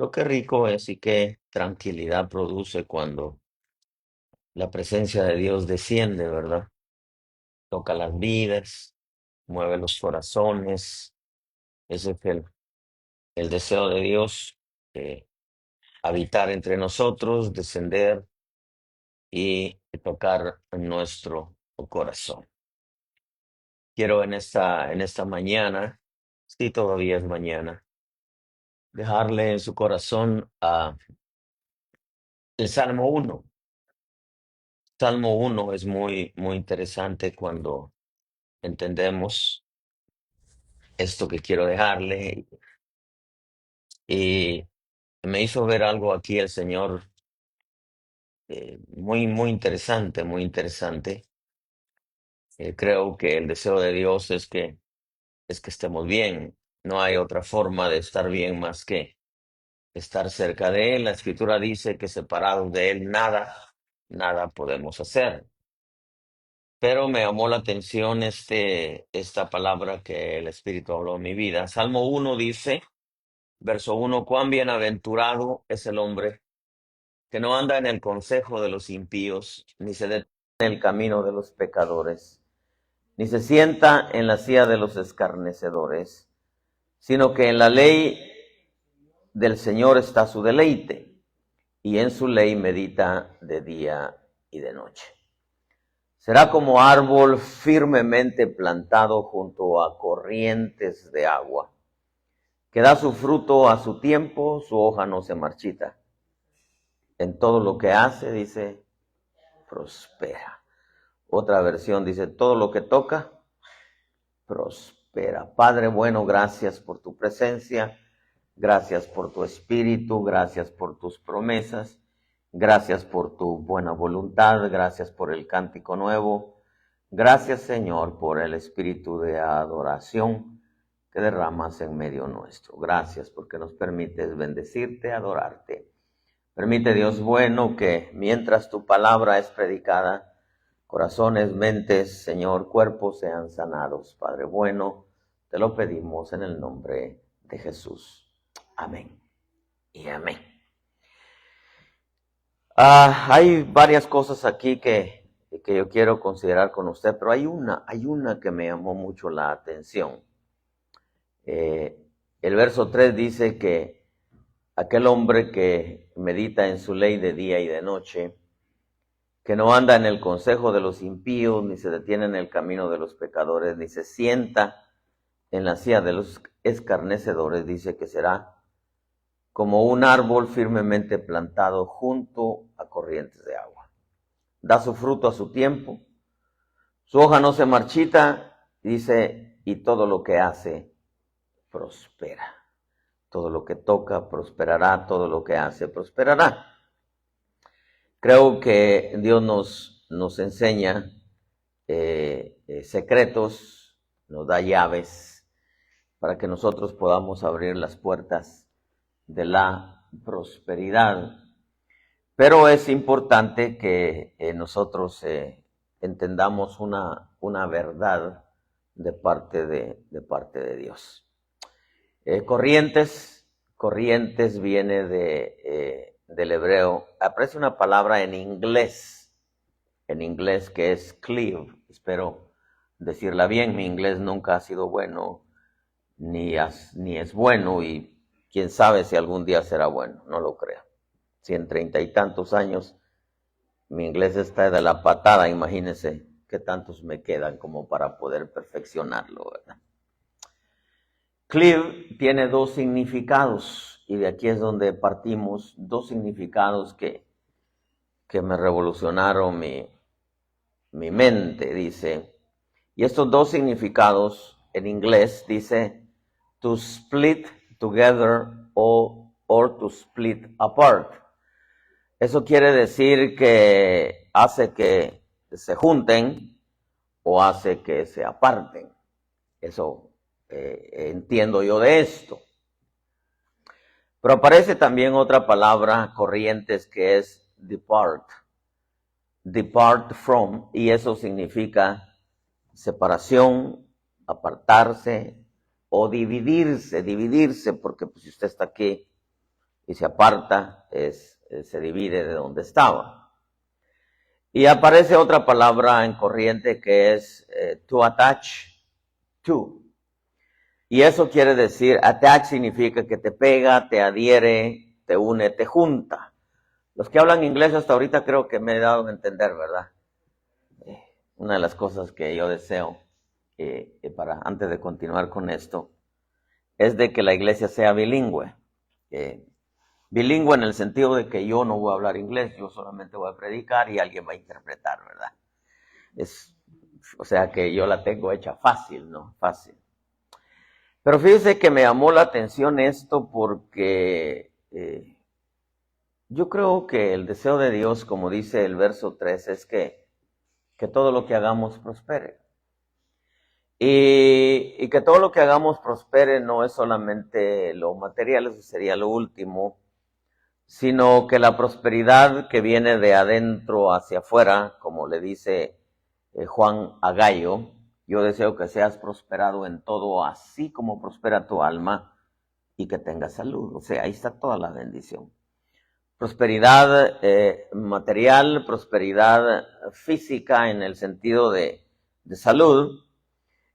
Pero qué rico es y qué tranquilidad produce cuando la presencia de Dios desciende, ¿verdad? Toca las vidas, mueve los corazones. Ese es el deseo de Dios, eh, habitar entre nosotros, descender y tocar nuestro corazón. Quiero en esta mañana, sí, todavía es mañana, dejarle en su corazón el Salmo 1. Salmo 1 es muy, muy interesante cuando entendemos esto que quiero dejarle. Y me hizo ver algo aquí el Señor, muy, muy interesante, muy interesante. Creo que el deseo de Dios es que estemos bien. No hay otra forma de estar bien más que estar cerca de Él. La Escritura dice que separados de Él nada, nada podemos hacer. Pero me llamó la atención esta palabra que el Espíritu habló en mi vida. Salmo 1 dice, verso 1: cuán bienaventurado es el hombre que no anda en el consejo de los impíos, ni se detiene en el camino de los pecadores, ni se sienta en la silla de los escarnecedores, sino que en la ley del Señor está su deleite, y en su ley medita de día y de noche. Será como árbol firmemente plantado junto a corrientes de agua, que da su fruto a su tiempo, su hoja no se marchita. En todo lo que hace, dice, prospera. Otra versión dice, todo lo que toca, prospera. Padre bueno, gracias por tu presencia, gracias por tu espíritu, gracias por tus promesas, gracias por tu buena voluntad, gracias por el cántico nuevo. Gracias, Señor, por el espíritu de adoración que derramas en medio nuestro. Gracias porque nos permites bendecirte, adorarte. Permite, Dios bueno, que mientras tu palabra es predicada, corazones, mentes, Señor, cuerpos sean sanados. Padre bueno, te lo pedimos en el nombre de Jesús. Amén y amén. Hay varias cosas aquí que yo quiero considerar con usted, pero hay una que me llamó mucho la atención. El verso 3 dice que aquel hombre que medita en su ley de día y de noche, que no anda en el consejo de los impíos, ni se detiene en el camino de los pecadores, ni se sienta en la silla de los escarnecedores, dice que será como un árbol firmemente plantado junto a corrientes de agua. Da su fruto a su tiempo, su hoja no se marchita, dice, y todo lo que hace prospera. Todo lo que toca prosperará, todo lo que hace prosperará. Creo que Dios nos enseña secretos, nos da llaves para que nosotros podamos abrir las puertas de la prosperidad. Pero es importante que nosotros entendamos una verdad de parte de Dios. Corrientes viene del hebreo. Aparece una palabra en inglés que es cleave. Espero decirla bien. Mi inglés nunca ha sido bueno, ni es bueno, y quién sabe si algún día será bueno, no lo creo. Si en 30 y tantos años mi inglés está de la patada, imagínense qué tantos me quedan como para poder perfeccionarlo, ¿verdad? Cleave tiene dos significados, y de aquí es donde partimos, dos significados que me revolucionaron mi mente, dice. Y estos dos significados en inglés dice to split together or to split apart. Eso quiere decir que hace que se junten o hace que se aparten. Eso entiendo yo de esto. Pero aparece también otra palabra, corrientes, que es depart. Depart from, y eso significa separación, apartarse o dividirse, porque pues, si usted está aquí y se aparta, se divide de donde estaba. Y aparece otra palabra en corriente que es to attach to. Y eso quiere decir, attach significa que te pega, te adhiere, te une, te junta. Los que hablan inglés hasta ahorita creo que me he dado a entender, ¿verdad? Una de las cosas que yo deseo, antes de continuar con esto, es de que la iglesia sea bilingüe. Bilingüe en el sentido de que yo no voy a hablar inglés, yo solamente voy a predicar y alguien va a interpretar, ¿verdad? O sea que yo la tengo hecha fácil, ¿no? Fácil. Pero fíjese que me llamó la atención esto porque yo creo que el deseo de Dios, como dice el verso 3, es que todo lo que hagamos prospere. Y que todo lo que hagamos prospere no es solamente lo material, eso sería lo último, sino que la prosperidad que viene de adentro hacia afuera, como le dice Juan a Gallo, yo deseo que seas prosperado en todo, así como prospera tu alma, y que tengas salud. O sea, ahí está toda la bendición. Prosperidad material, prosperidad física en el sentido de salud,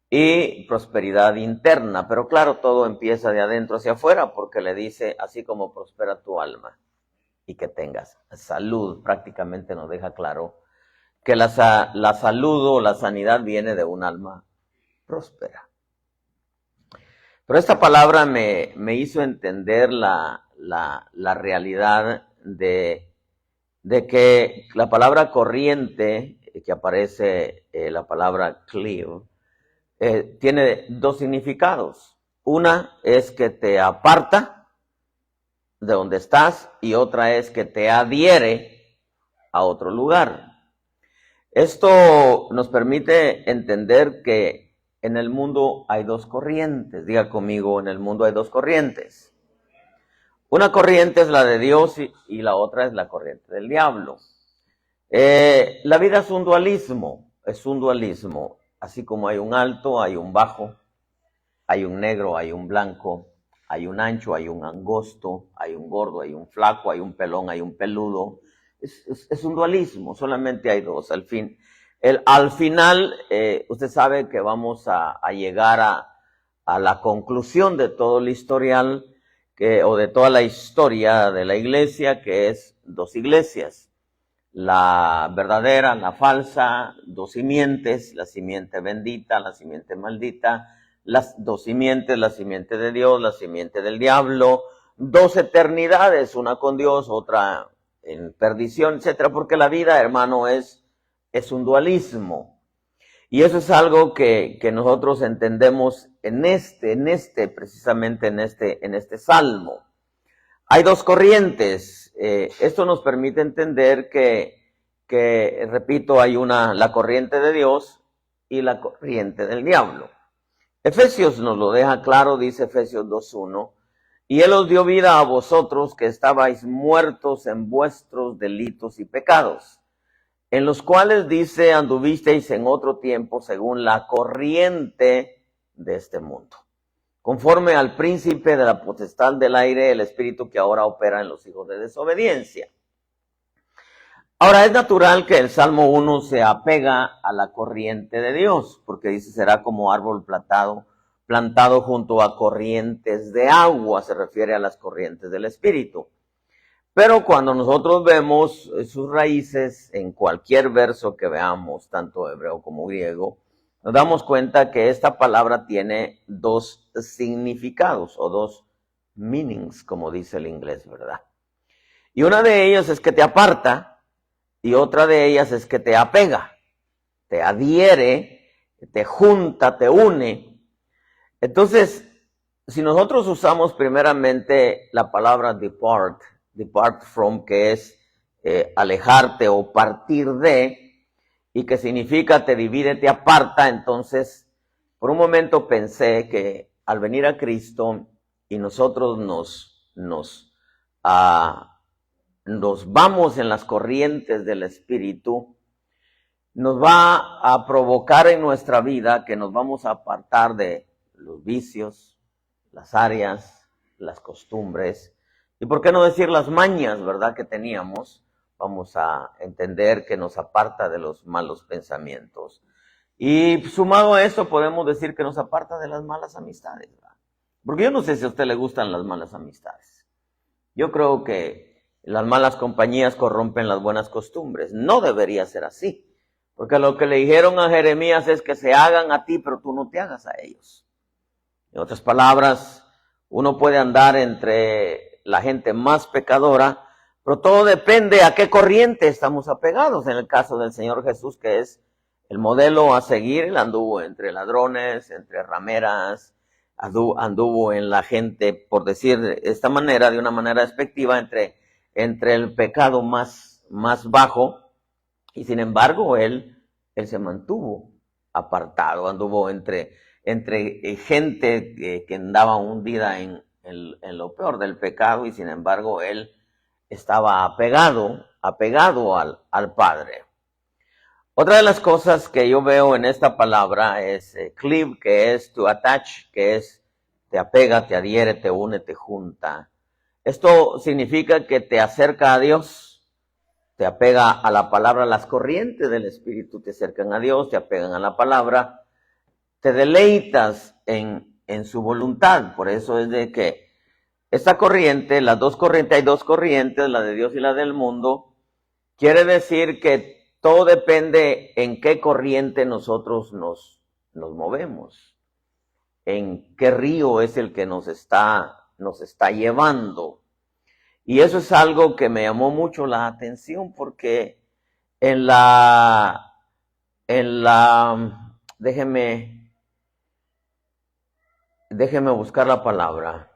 y prosperidad interna. Pero claro, todo empieza de adentro hacia afuera, porque le dice, así como prospera tu alma, y que tengas salud. Prácticamente nos deja claro que la salud o la sanidad viene de un alma próspera. Pero esta palabra me hizo entender la realidad de que la palabra corriente, que aparece la palabra cleave, tiene dos significados. Una es que te aparta de donde estás y otra es que te adhiere a otro lugar. Esto nos permite entender que en el mundo hay dos corrientes. Diga conmigo, en el mundo hay dos corrientes. Una corriente es la de Dios y la otra es la corriente del diablo. La vida es un dualismo, así como hay un alto, hay un bajo, hay un negro, hay un blanco, hay un ancho, hay un angosto, hay un gordo, hay un flaco, hay un pelón, hay un peludo. Es un dualismo, solamente hay dos. Al final, usted sabe que vamos a llegar a la conclusión de todo el historial, o de toda la historia de la iglesia, que es dos iglesias. La verdadera, la falsa, dos simientes, la simiente bendita, la simiente maldita, las dos simientes, la simiente de Dios, la simiente del diablo, dos eternidades, una con Dios, otra en perdición, etcétera, porque la vida, hermano, es un dualismo. Y eso es algo que nosotros entendemos precisamente en este salmo. Hay dos corrientes. Esto nos permite entender que, repito, hay la corriente de Dios y la corriente del diablo. Efesios nos lo deja claro, dice Efesios 2:1, y Él os dio vida a vosotros que estabais muertos en vuestros delitos y pecados, en los cuales, dice, anduvisteis en otro tiempo según la corriente de este mundo, conforme al príncipe de la potestad del aire, el espíritu que ahora opera en los hijos de desobediencia. Ahora, es natural que el Salmo 1 se apega a la corriente de Dios, porque dice, será como árbol plantado junto a corrientes de agua, se refiere a las corrientes del Espíritu. Pero cuando nosotros vemos sus raíces en cualquier verso que veamos, tanto hebreo como griego, nos damos cuenta que esta palabra tiene dos significados o dos meanings, como dice el inglés, ¿verdad? Y una de ellas es que te aparta y otra de ellas es que te apega, te adhiere, te junta, te une. Entonces, si nosotros usamos primeramente la palabra depart from, que es alejarte o partir de, y que significa te divide, te aparta, entonces, por un momento pensé que al venir a Cristo y nosotros nos vamos en las corrientes del Espíritu, nos va a provocar en nuestra vida que nos vamos a apartar de los vicios, las áreas, las costumbres, Y por qué no decir las mañas, ¿verdad?, que teníamos. Vamos a entender que nos aparta de los malos pensamientos. Y sumado a eso podemos decir que nos aparta de las malas amistades, ¿verdad? Porque yo no sé si a usted le gustan las malas amistades. Yo creo que las malas compañías corrompen las buenas costumbres. No debería ser así. Porque lo que le dijeron a Jeremías es que se hagan a ti, pero tú no te hagas a ellos. En otras palabras, uno puede andar entre la gente más pecadora, pero todo depende a qué corriente estamos apegados. En el caso del Señor Jesús, que es el modelo a seguir, él anduvo entre ladrones, entre rameras, anduvo en la gente, por decir de esta manera, de una manera despectiva, entre el pecado más bajo, y sin embargo él se mantuvo apartado, anduvo entre gente que andaba hundida en lo peor del pecado, y sin embargo él estaba apegado al Padre. Otra de las cosas que yo veo en esta palabra es cleave, que es to attach, que es te apega, te adhiere, te une, te junta. Esto significa que te acerca a Dios, te apega a la palabra. Las corrientes del Espíritu te acercan a Dios, te apegan a la palabra, te deleitas en su voluntad. Por eso es de que esta corriente, las dos corrientes, hay dos corrientes, la de Dios y la del mundo. Quiere decir que todo depende en qué corriente nosotros nos movemos, en qué río es el que nos está llevando. Y eso es algo que me llamó mucho la atención, porque déjeme buscar la palabra.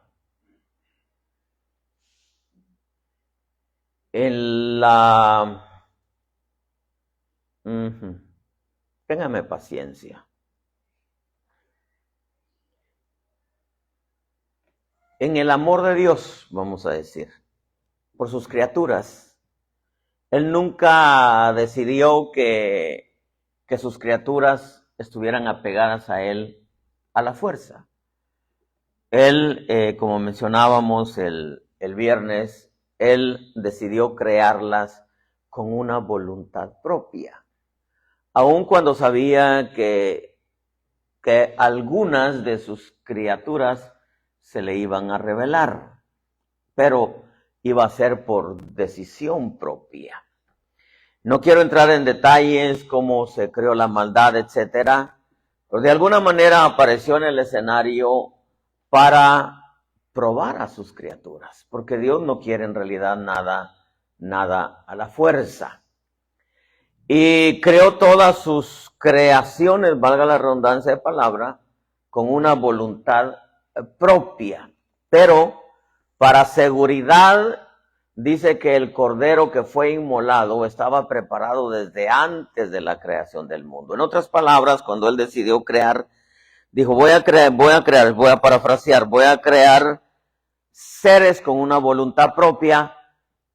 Téngame paciencia. En el amor de Dios, vamos a decir, por sus criaturas, Él nunca decidió que sus criaturas estuvieran apegadas a Él a la fuerza. Él, como mencionábamos el viernes, Él decidió crearlas con una voluntad propia. Aun cuando sabía que algunas de sus criaturas se le iban a rebelar, pero iba a ser por decisión propia. No quiero entrar en detalles cómo se creó la maldad, etcétera, pero de alguna manera apareció en el escenario para probar a sus criaturas, porque Dios no quiere en realidad nada a la fuerza. Y creó todas sus creaciones, valga la redundancia de palabra, con una voluntad propia. Pero para seguridad, dice que el cordero que fue inmolado estaba preparado desde antes de la creación del mundo. En otras palabras, cuando él decidió crear, dijo, voy a parafrasear, voy a crear seres con una voluntad propia,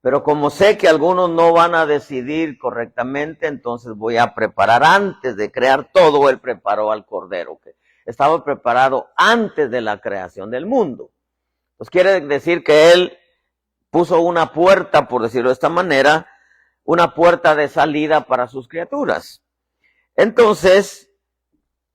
pero como sé que algunos no van a decidir correctamente, entonces voy a preparar antes de crear todo. Él preparó al cordero, que estaba preparado antes de la creación del mundo. Pues quiere decir que él puso una puerta, por decirlo de esta manera, una puerta de salida para sus criaturas. Entonces,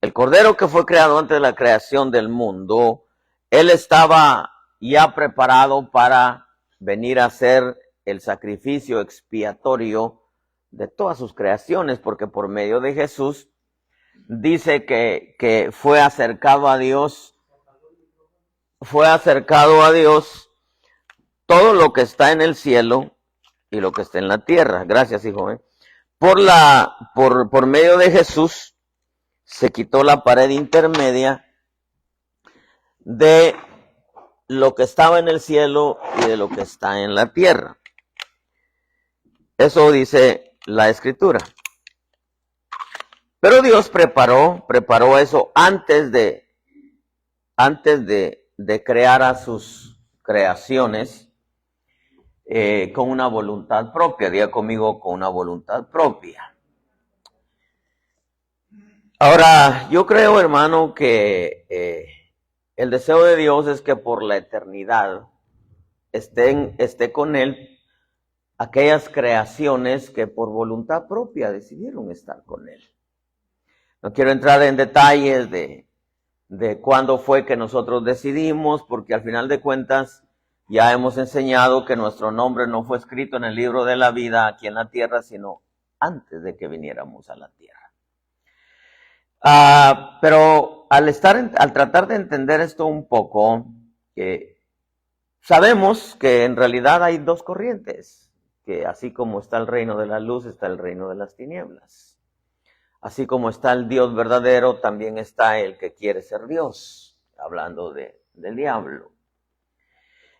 el cordero que fue creado antes de la creación del mundo, él estaba ya preparado para venir a ser el sacrificio expiatorio de todas sus creaciones, porque por medio de Jesús dice que fue acercado a Dios todo lo que está en el cielo y lo que está en la tierra. Gracias, hijo. Por medio de Jesús se quitó la pared intermedia de lo que estaba en el cielo y de lo que está en la tierra. Eso dice la Escritura. Pero Dios preparó eso antes de crear a sus creaciones con una voluntad propia. Diga conmigo, con una voluntad propia. Ahora, yo creo, hermano, que el deseo de Dios es que por la eternidad esté con Él aquellas creaciones que por voluntad propia decidieron estar con Él. No quiero entrar en detalles de cuándo fue que nosotros decidimos, porque al final de cuentas ya hemos enseñado que nuestro nombre no fue escrito en el libro de la vida aquí en la tierra, sino antes de que viniéramos a la tierra. Pero al tratar de entender esto un poco, sabemos que en realidad hay dos corrientes, que así como está el reino de la luz, está el reino de las tinieblas. Así como está el Dios verdadero, también está el que quiere ser Dios, hablando del diablo.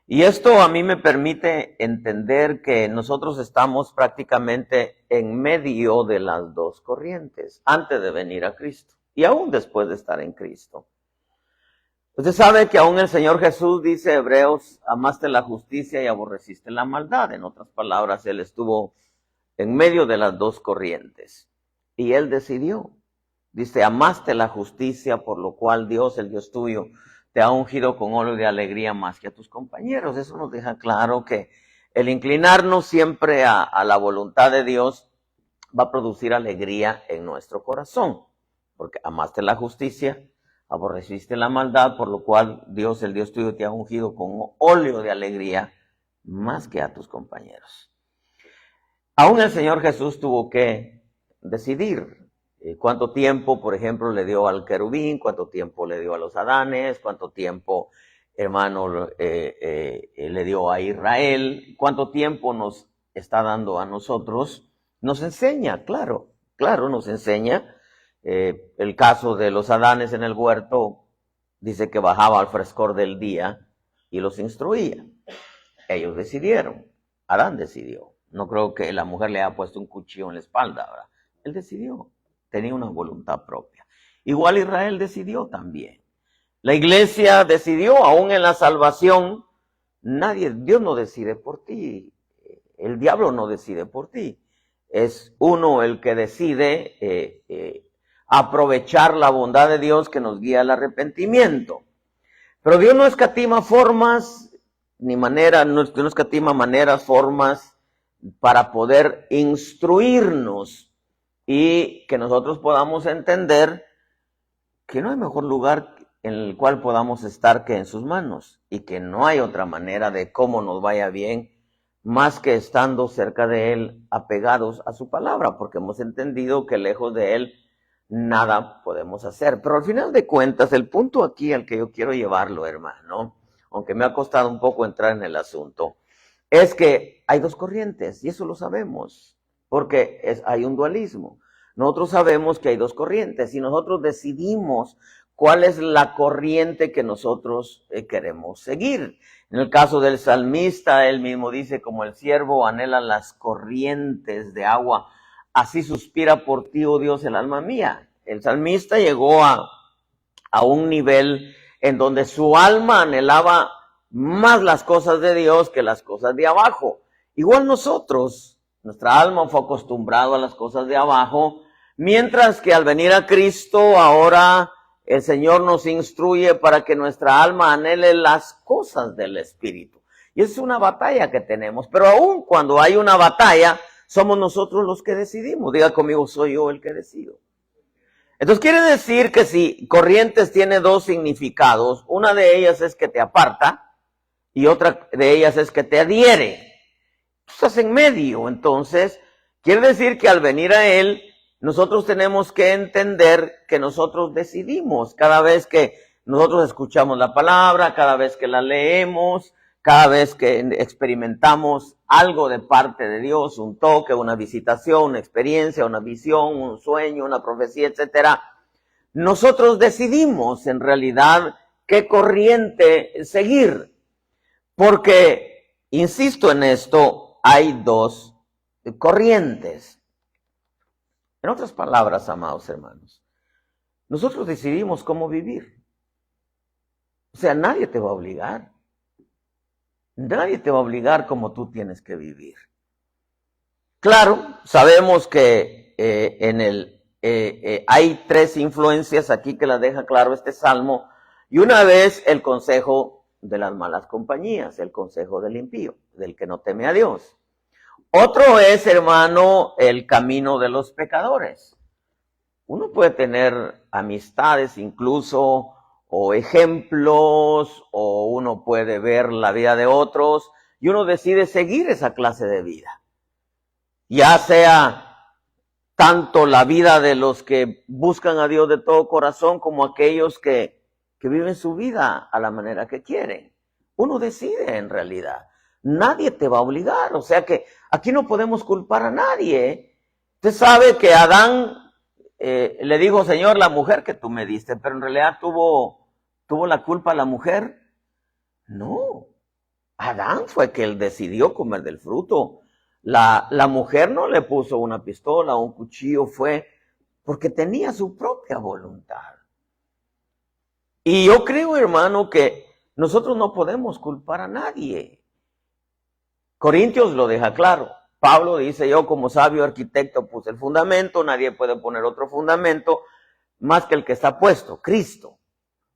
Y esto a mí me permite entender que nosotros estamos prácticamente en medio de las dos corrientes, antes de venir a Cristo y aún después de estar en Cristo. Usted sabe que aún el Señor Jesús dice, Hebreos, amaste la justicia y aborreciste la maldad. En otras palabras, Él estuvo en medio de las dos corrientes. Y Él decidió. Dice, amaste la justicia, por lo cual Dios, el Dios tuyo, te ha ungido con óleo de alegría más que a tus compañeros. Eso nos deja claro que el inclinarnos siempre a la voluntad de Dios va a producir alegría en nuestro corazón. Porque amaste la justicia, aborreciste la maldad, por lo cual Dios, el Dios tuyo, te ha ungido con óleo de alegría más que a tus compañeros. Aún el Señor Jesús tuvo que decidir cuánto tiempo, por ejemplo, le dio al querubín, cuánto tiempo le dio a los Adanes, cuánto tiempo, hermano, le dio a Israel, cuánto tiempo nos está dando a nosotros. Nos enseña, claro, nos enseña. El caso de los Adanes en el huerto dice que bajaba al frescor del día y los instruía. Ellos decidieron, Adán decidió. No creo que la mujer le haya puesto un cuchillo en la espalda, ¿verdad? Él decidió, tenía una voluntad propia. Igual Israel decidió también. La iglesia decidió, aún en la salvación, Dios no decide por ti, el diablo no decide por ti. Es uno el que decide aprovechar la bondad de Dios que nos guía al arrepentimiento. Pero Dios no escatima formas, no escatima maneras, formas para poder instruirnos y que nosotros podamos entender que no hay mejor lugar en el cual podamos estar que en sus manos y que no hay otra manera de cómo nos vaya bien más que estando cerca de Él, apegados a su palabra, porque hemos entendido que lejos de Él nada podemos hacer. Pero al final de cuentas, el punto aquí al que yo quiero llevarlo, hermano, aunque me ha costado un poco entrar en el asunto, es que hay dos corrientes, y eso lo sabemos, porque hay un dualismo. Nosotros sabemos que hay dos corrientes, y nosotros decidimos cuál es la corriente que nosotros queremos seguir. En el caso del salmista, él mismo dice, como el siervo anhela las corrientes de agua, así suspira por ti, oh Dios, el alma mía. El salmista llegó a un nivel en donde su alma anhelaba más las cosas de Dios que las cosas de abajo. Igual nosotros, nuestra alma fue acostumbrada a las cosas de abajo, mientras que al venir a Cristo ahora el Señor nos instruye para que nuestra alma anhele las cosas del Espíritu. Y es una batalla que tenemos, pero aún cuando hay una batalla, somos nosotros los que decidimos. Diga conmigo, soy yo el que decido. Entonces quiere decir que si corrientes tiene dos significados, una de ellas es que te aparta y otra de ellas es que te adhiere. Tú estás en medio, entonces quiere decir que al venir a Él, nosotros tenemos que entender que nosotros decidimos cada vez que nosotros escuchamos la palabra, cada vez que la leemos, cada vez que experimentamos algo de parte de Dios, un toque, una visitación, una experiencia, una visión, un sueño, una profecía, etcétera, nosotros decidimos en realidad qué corriente seguir. Porque, insisto en esto, hay dos corrientes. En otras palabras, amados hermanos, nosotros decidimos cómo vivir. O sea, nadie te va a obligar. Nadie te va a obligar como tú tienes que vivir. Claro, sabemos que hay tres influencias aquí que las deja claro este salmo. Y una vez el consejo de las malas compañías, el consejo del impío, del que no teme a Dios. Otro es, hermano, el camino de los pecadores. Uno puede tener amistades incluso, o ejemplos, o uno puede ver la vida de otros, y uno decide seguir esa clase de vida. Ya sea tanto la vida de los que buscan a Dios de todo corazón, como aquellos que viven su vida a la manera que quieren. Uno decide en realidad. Nadie te va a obligar. O sea que aquí no podemos culpar a nadie. Usted sabe que Adán le dijo, Señor, la mujer que tú me diste, pero en realidad tuvo la culpa la mujer. No. Adán fue que él decidió comer del fruto. La mujer no le puso una pistola o un cuchillo, fue porque tenía su propia voluntad. Y yo creo, hermano, que nosotros no podemos culpar a nadie. Corintios lo deja claro. Pablo dice, yo como sabio arquitecto puse el fundamento, nadie puede poner otro fundamento más que el que está puesto, Cristo.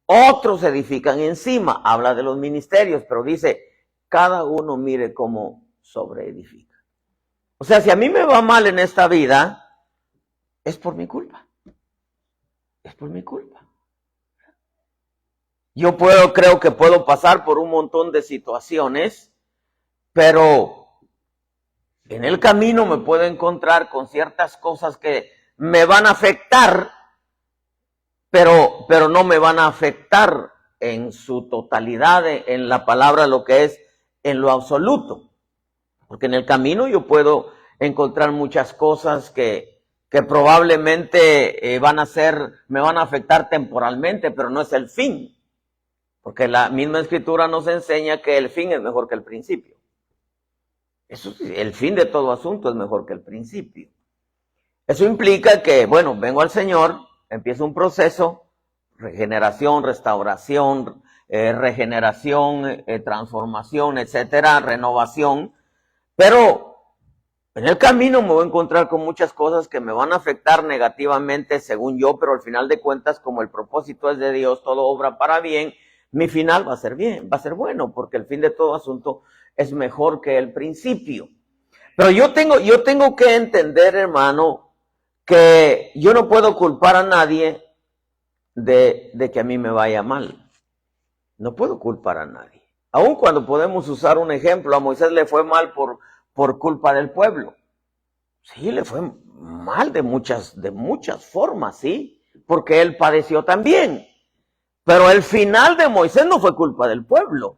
Otros edifican encima, habla de los ministerios, pero dice, cada uno mire cómo sobreedifica. O sea, si a mí me va mal en esta vida, es por mi culpa. Es por mi culpa. Yo creo que puedo pasar por un montón de situaciones, pero en el camino me puedo encontrar con ciertas cosas que me van a afectar, pero no me van a afectar en su totalidad, en la palabra, lo que es en lo absoluto. Porque en el camino yo puedo encontrar muchas cosas que probablemente me van a afectar temporalmente, pero no es el fin. Porque la misma escritura nos enseña que el fin es mejor que el principio. Eso sí, el fin de todo asunto es mejor que el principio. Eso implica que, bueno, vengo al Señor, empiezo un proceso, regeneración, restauración, transformación, etcétera, renovación, pero en el camino me voy a encontrar con muchas cosas que me van a afectar negativamente según yo, pero al final de cuentas, como el propósito es de Dios, todo obra para bien, mi final va a ser bien, va a ser bueno, porque el fin de todo asunto es mejor que el principio. Pero yo tengo que entender, hermano, que yo no puedo culpar a nadie de que a mí me vaya mal. No puedo culpar a nadie. Aun cuando podemos usar un ejemplo, a Moisés le fue mal por culpa del pueblo. Sí, le fue mal de muchas formas, sí, porque él padeció también. Pero el final de Moisés no fue culpa del pueblo,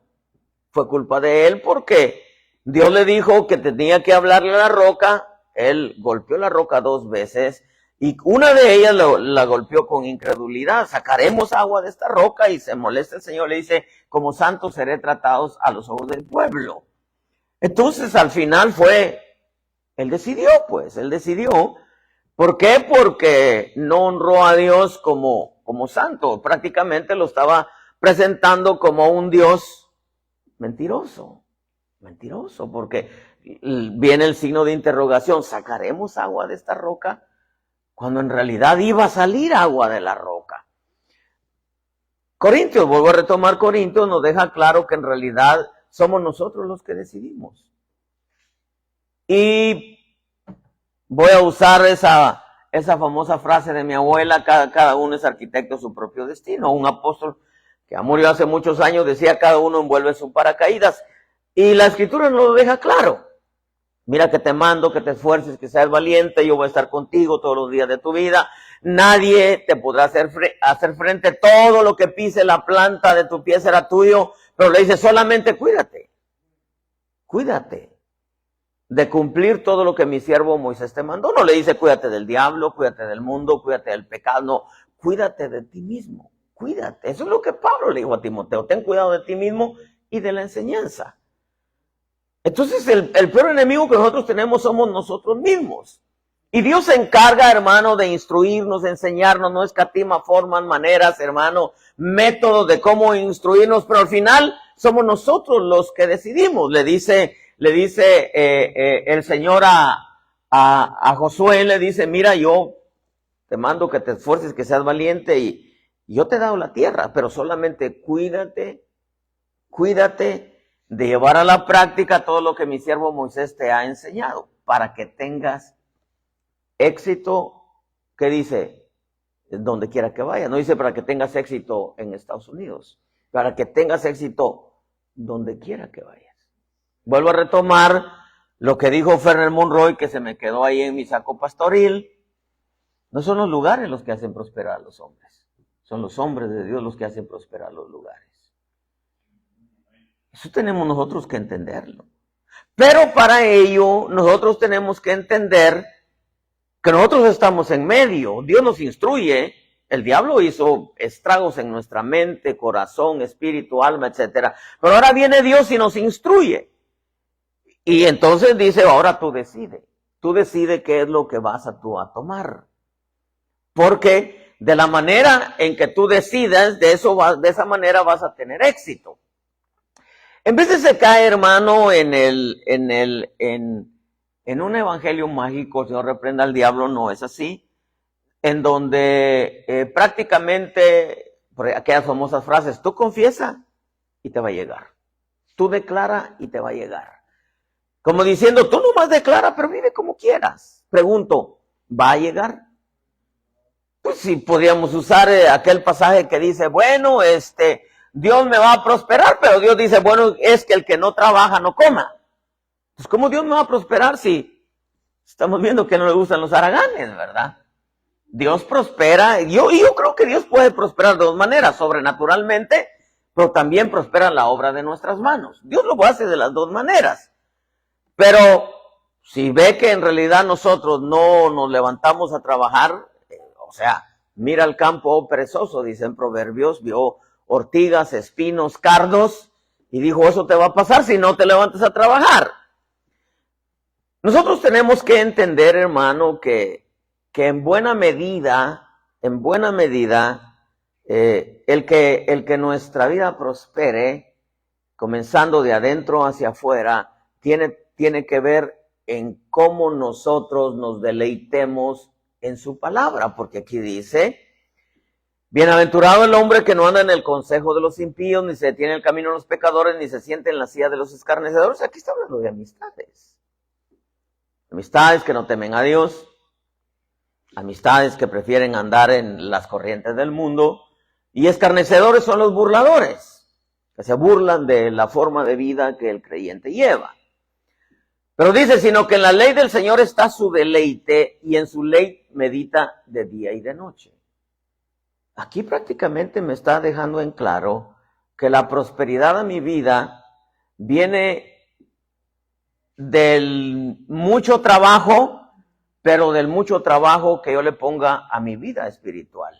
fue culpa de él porque Dios le dijo que tenía que hablarle a la roca, él golpeó la roca 2 veces y una de ellas la golpeó con incredulidad, sacaremos agua de esta roca y se molesta el Señor, le dice, como santos seré tratados a los ojos del pueblo. Entonces al final él decidió. ¿Por qué? Porque no honró a Dios como santo, prácticamente lo estaba presentando como un Dios mentiroso, porque viene el signo de interrogación, ¿sacaremos agua de esta roca? Cuando en realidad iba a salir agua de la roca. Corintios, vuelvo a retomar Corintios, nos deja claro que en realidad somos nosotros los que decidimos. Y voy a usar esa famosa frase de mi abuela, cada uno es arquitecto de su propio destino. Un apóstol que ya murió hace muchos años decía, cada uno envuelve su paracaídas. Y la escritura nos lo deja claro. Mira que te mando, que te esfuerces, que seas valiente, yo voy a estar contigo todos los días de tu vida. Nadie te podrá hacer frente, todo lo que pise la planta de tu pie será tuyo, pero le dice solamente cuídate de cumplir todo lo que mi siervo Moisés te mandó. No le dice cuídate del diablo, cuídate del mundo, cuídate del pecado, no, cuídate de ti mismo, cuídate. Eso es lo que Pablo le dijo a Timoteo, ten cuidado de ti mismo y de la enseñanza. Entonces el peor enemigo que nosotros tenemos somos nosotros mismos. Y Dios se encarga, hermano, de instruirnos, de enseñarnos, no escatima formas, maneras, hermano, métodos de cómo instruirnos, pero al final somos nosotros los que decidimos. Le dice el Señor a Josué, le dice, mira, yo te mando que te esfuerces, que seas valiente y yo te he dado la tierra, pero solamente cuídate Cuídate de llevar a la práctica todo lo que mi siervo Moisés te ha enseñado para que tengas éxito. ¿Qué dice? Donde quiera que vaya. No dice para que tengas éxito en Estados Unidos. Para que tengas éxito donde quiera que vayas. Vuelvo a retomar lo que dijo Ferrer Monroy, que se me quedó ahí en mi saco pastoril. No son los lugares los que hacen prosperar a los hombres. Son los hombres de Dios los que hacen prosperar los lugares. Eso tenemos nosotros que entenderlo. Pero para ello, nosotros tenemos que entender que nosotros estamos en medio. Dios nos instruye. El diablo hizo estragos en nuestra mente, corazón, espíritu, alma, etc. Pero ahora viene Dios y nos instruye. Y entonces dice, ahora tú decides. Tú decides qué es lo que vas a tomar. Porque de la manera en que tú decidas, de esa manera vas a tener éxito. En vez de se cae, hermano, en un evangelio mágico, Señor reprenda al diablo, no es así, en donde prácticamente, por aquellas famosas frases, tú confiesa y te va a llegar. Tú declara y te va a llegar. Como diciendo, tú nomás declara, pero vive como quieras. Pregunto, ¿va a llegar? Pues sí, podríamos usar aquel pasaje que dice, bueno, Dios me va a prosperar, pero Dios dice, bueno, es que el que no trabaja no coma. Pues ¿cómo Dios me va a prosperar si estamos viendo que no le gustan los haraganes, verdad? Dios prospera, y yo creo que Dios puede prosperar de dos maneras, sobrenaturalmente, pero también prospera la obra de nuestras manos. Dios lo hace de las dos maneras. Pero si ve que en realidad nosotros no nos levantamos a trabajar, o sea, mira el campo, oh perezoso, dicen Proverbios, vio ortigas, espinos, cardos, y dijo, eso te va a pasar si no te levantas a trabajar. Nosotros tenemos que entender, hermano, que en buena medida, el que nuestra vida prospere, comenzando de adentro hacia afuera, tiene que ver en cómo nosotros nos deleitemos en su palabra, porque aquí dice, bienaventurado el hombre que no anda en el consejo de los impíos, ni se detiene en el camino de los pecadores, ni se siente en la silla de los escarnecedores. Aquí está hablando de amistades. Amistades que no temen a Dios, amistades que prefieren andar en las corrientes del mundo, y escarnecedores son los burladores, que se burlan de la forma de vida que el creyente lleva. Pero dice, sino que en la ley del Señor está su deleite, y en su ley medita de día y de noche. Aquí prácticamente me está dejando en claro que la prosperidad a mi vida viene del mucho trabajo, pero del mucho trabajo que yo le ponga a mi vida espiritual.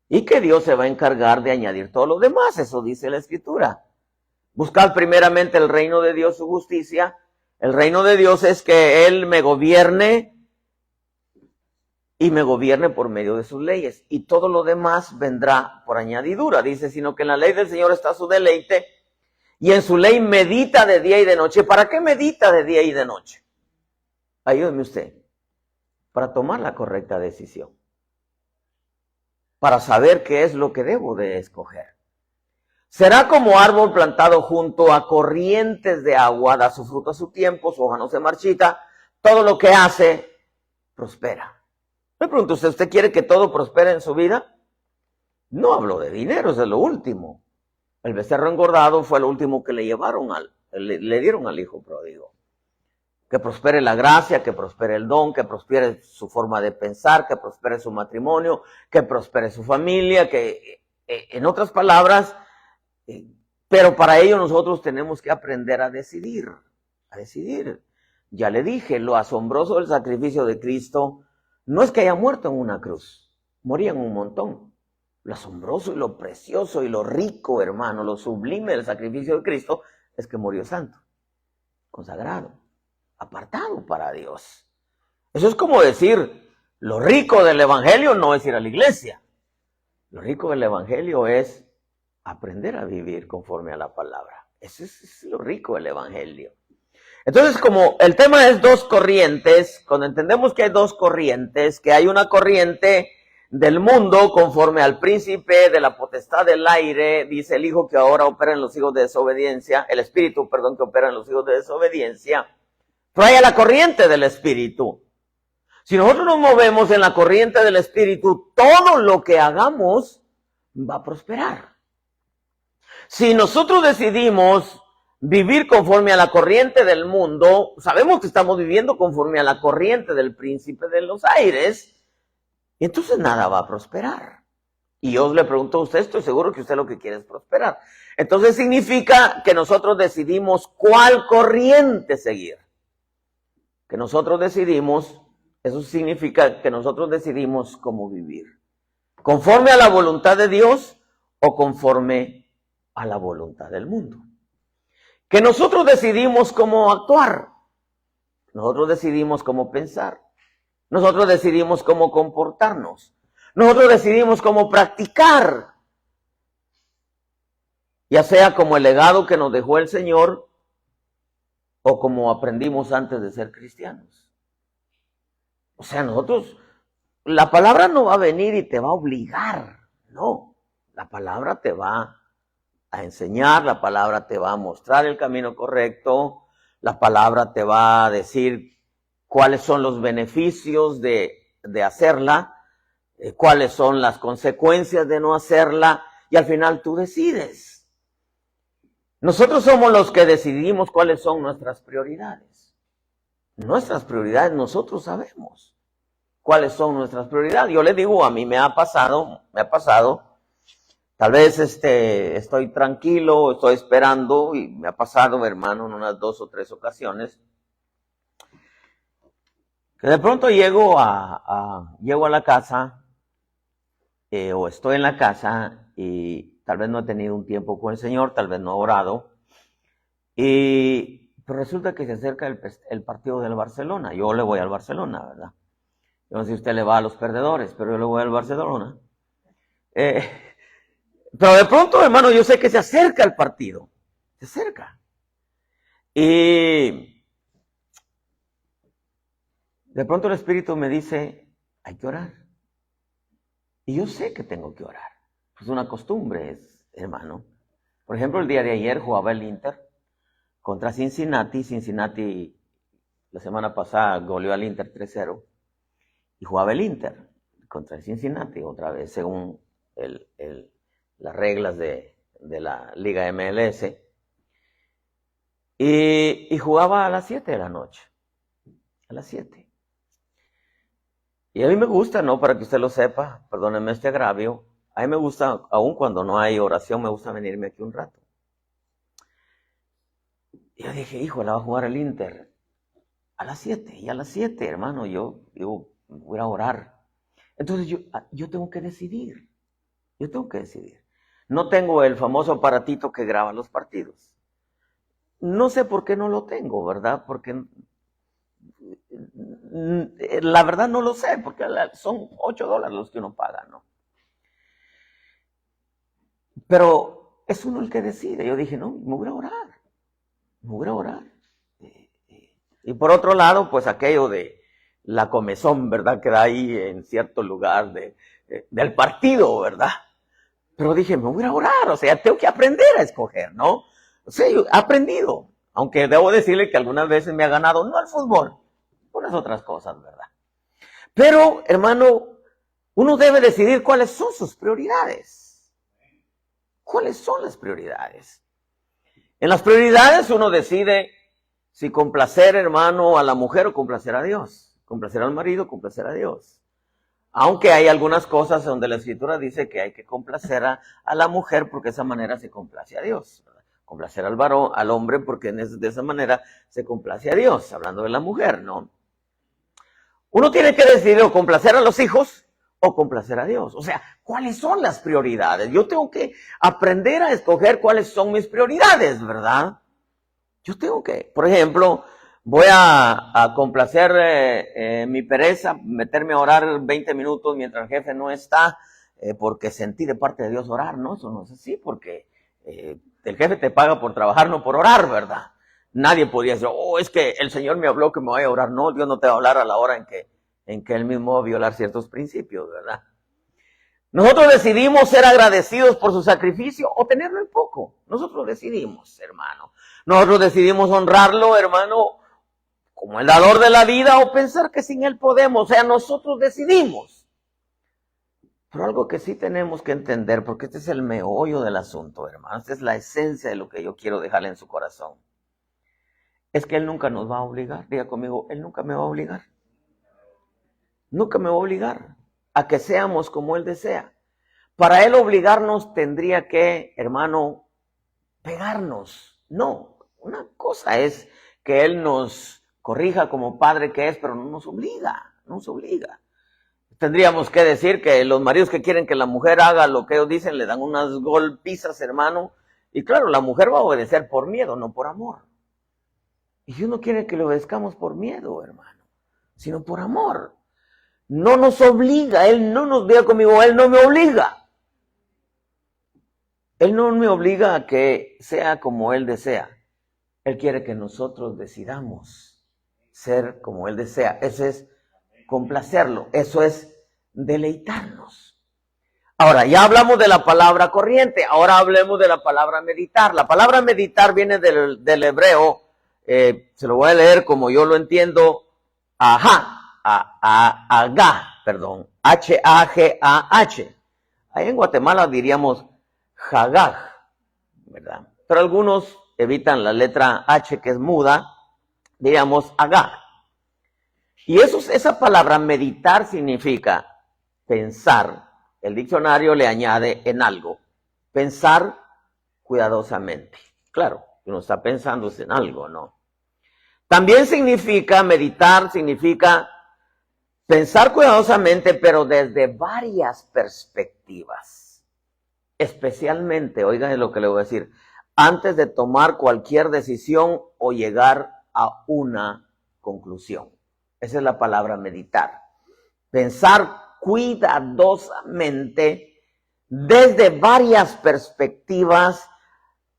Y que Dios se va a encargar de añadir todo lo demás, eso dice la Escritura. Buscad primeramente el reino de Dios, su justicia. El reino de Dios es que Él me gobierne y me gobierne por medio de sus leyes. Y todo lo demás vendrá por añadidura. Dice, sino que en la ley del Señor está su deleite y en su ley medita de día y de noche. ¿Para qué medita de día y de noche? Ayúdeme usted. Para tomar la correcta decisión. Para saber qué es lo que debo de escoger. Será como árbol plantado junto a corrientes de agua, da su fruto a su tiempo, su hoja no se marchita, todo lo que hace prospera. Me pregunto, ¿usted quiere que todo prospere en su vida? No hablo de dinero, es lo último. El becerro engordado fue lo último que le dieron al hijo pródigo. Que prospere la gracia, que prospere el don, que prospere su forma de pensar, que prospere su matrimonio, que prospere su familia, que en otras palabras, pero para ello nosotros tenemos que aprender a decidir. Ya le dije, lo asombroso del sacrificio de Cristo no es que haya muerto en una cruz, morían un montón. Lo asombroso y lo precioso y lo rico, hermano, lo sublime del sacrificio de Cristo es que murió santo, consagrado, apartado para Dios. Eso es como decir, lo rico del evangelio no es ir a la iglesia. Lo rico del evangelio es aprender a vivir conforme a la palabra. Eso es lo rico del evangelio. Entonces, como el tema es dos corrientes, cuando entendemos que hay dos corrientes, que hay una corriente del mundo, conforme al príncipe de la potestad del aire, dice el hijo que ahora opera en los hijos de desobediencia, el espíritu, perdón, que opera en los hijos de desobediencia, trae a la corriente del espíritu. Si nosotros nos movemos en la corriente del espíritu, todo lo que hagamos va a prosperar. Si nosotros decidimos vivir conforme a la corriente del mundo, sabemos que estamos viviendo conforme a la corriente del príncipe de los aires, y entonces nada va a prosperar. Y yo le pregunto a usted, estoy seguro que usted lo que quiere es prosperar. Entonces significa que nosotros decidimos cuál corriente seguir. Que nosotros decidimos, eso significa que nosotros decidimos cómo vivir. ¿Conforme a la voluntad de Dios o conforme a la voluntad del mundo? Que nosotros decidimos cómo actuar. Nosotros decidimos cómo pensar. Nosotros decidimos cómo comportarnos. Nosotros decidimos cómo practicar. Ya sea como el legado que nos dejó el Señor o como aprendimos antes de ser cristianos. O sea, nosotros, la palabra no va a venir y te va a obligar. No, la palabra te va a enseñar, la palabra te va a mostrar el camino correcto, la palabra te va a decir cuáles son los beneficios de hacerla, cuáles son las consecuencias de no hacerla, y al final tú decides. Nosotros somos los que decidimos cuáles son nuestras prioridades. Nuestras prioridades, nosotros sabemos cuáles son nuestras prioridades. Yo le digo, a mí me ha pasado, tal vez estoy tranquilo, estoy esperando, y me ha pasado, hermano, en unas 2 o 3 ocasiones, que de pronto llego a la casa, o estoy en la casa, y tal vez no he tenido un tiempo con el Señor, tal vez no he orado, pero resulta que se acerca el partido del Barcelona. Yo le voy al Barcelona, ¿verdad? Yo no sé si usted le va a los perdedores, pero yo le voy al Barcelona. Pero de pronto, hermano, yo sé que se acerca el partido. Se acerca. Y de pronto el Espíritu me dice, hay que orar. Y yo sé que tengo que orar. Es una costumbre, hermano. Por ejemplo, el día de ayer jugaba el Inter contra Cincinnati. Cincinnati la semana pasada goleó al Inter 3-0. Y jugaba el Inter contra el Cincinnati, otra vez, según las reglas de la Liga MLS. Y jugaba a las 7 de la noche. A las 7. Y a mí me gusta, ¿no? Para que usted lo sepa, perdónenme este agravio, a mí me gusta, aun cuando no hay oración, me gusta venirme aquí un rato. Y yo dije, hijo, la va a jugar el Inter a las 7. Y a las 7, hermano, yo voy a orar. Entonces yo tengo que decidir. Yo tengo que decidir. No tengo el famoso aparatito que graba los partidos. No sé por qué no lo tengo, ¿verdad? Porque la verdad no lo sé, porque son $8 los que uno paga, ¿no? Pero es uno el que decide. Yo dije, no, me voy a orar. Me voy a orar. Y por otro lado, pues aquello de la comezón, ¿verdad? Que da ahí en cierto lugar del partido, ¿verdad? Pero dije, me voy a orar, o sea, tengo que aprender a escoger, ¿no? O sea, yo he aprendido, aunque debo decirle que algunas veces me ha ganado, no el fútbol, unas otras cosas, ¿verdad? Pero, hermano, uno debe decidir cuáles son sus prioridades. ¿Cuáles son las prioridades? En las prioridades uno decide si complacer, hermano, a la mujer o complacer a Dios. Complacer al marido, complacer a Dios. Aunque hay algunas cosas donde la Escritura dice que hay que complacer a la mujer porque de esa manera se complace a Dios. ¿Verdad? Complacer al varón, al hombre, porque de esa manera se complace a Dios, hablando de la mujer, ¿no? Uno tiene que decidir o complacer a los hijos o complacer a Dios. O sea, ¿cuáles son las prioridades? Yo tengo que aprender a escoger cuáles son mis prioridades, ¿verdad? Yo tengo que, por ejemplo, voy a complacer mi pereza, meterme a orar 20 minutos mientras el jefe no está, porque sentí de parte de Dios orar, ¿no? Eso no es así, porque el jefe te paga por trabajar, no por orar, ¿verdad? Nadie podría decir, oh, es que el Señor me habló que me vaya a orar. No, Dios no te va a hablar a la hora en que Él mismo va a violar ciertos principios, ¿verdad? Nosotros decidimos ser agradecidos por su sacrificio o tenerlo en poco. Nosotros decidimos, hermano. Nosotros decidimos honrarlo, hermano, como el dador de la vida o pensar que sin él podemos. O sea, nosotros decidimos. Pero algo que sí tenemos que entender, porque este es el meollo del asunto, hermano. Esta es la esencia de lo que yo quiero dejarle en su corazón. Es que él nunca nos va a obligar. Diga conmigo, él nunca me va a obligar. Nunca me va a obligar a que seamos como él desea. Para él obligarnos tendría que, hermano, pegarnos. No, una cosa es que él nos corrija como padre que es, pero no nos obliga, no nos obliga. Tendríamos que decir que los maridos que quieren que la mujer haga lo que ellos dicen, le dan unas golpizas, hermano, y claro, la mujer va a obedecer por miedo, no por amor. Y Dios no quiere que le obedezcamos por miedo, hermano, sino por amor. No nos obliga, él no nos diga conmigo, él no me obliga. Él no me obliga a que sea como él desea. Él quiere que nosotros decidamos ser como él desea. Eso es complacerlo, eso es deleitarnos. Ahora, ya hablamos de la palabra corriente, ahora hablemos de la palabra meditar. La palabra meditar viene del hebreo, se lo voy a leer como yo lo entiendo, H-A-G-A-H. Ahí en Guatemala diríamos Hagaj, ¿verdad? Pero algunos evitan la letra H que es muda, diríamos Hagaj. Y esa palabra meditar significa pensar. El diccionario le añade en algo. Pensar cuidadosamente. Claro, uno está pensando en algo, ¿no? También significa, meditar significa pensar cuidadosamente, pero desde varias perspectivas. Especialmente, oigan lo que le voy a decir, antes de tomar cualquier decisión o llegar a una conclusión. Esa es la palabra meditar. Pensar cuidadosamente desde varias perspectivas,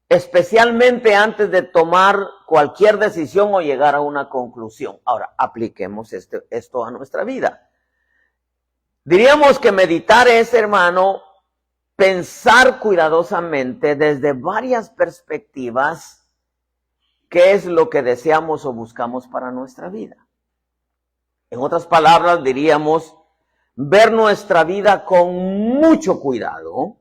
especialmente antes de tomar cualquier decisión o llegar a una conclusión. Ahora, apliquemos esto a nuestra vida. Diríamos que meditar es, hermano, pensar cuidadosamente desde varias perspectivas qué es lo que deseamos o buscamos para nuestra vida. En otras palabras, diríamos ver nuestra vida con mucho cuidado,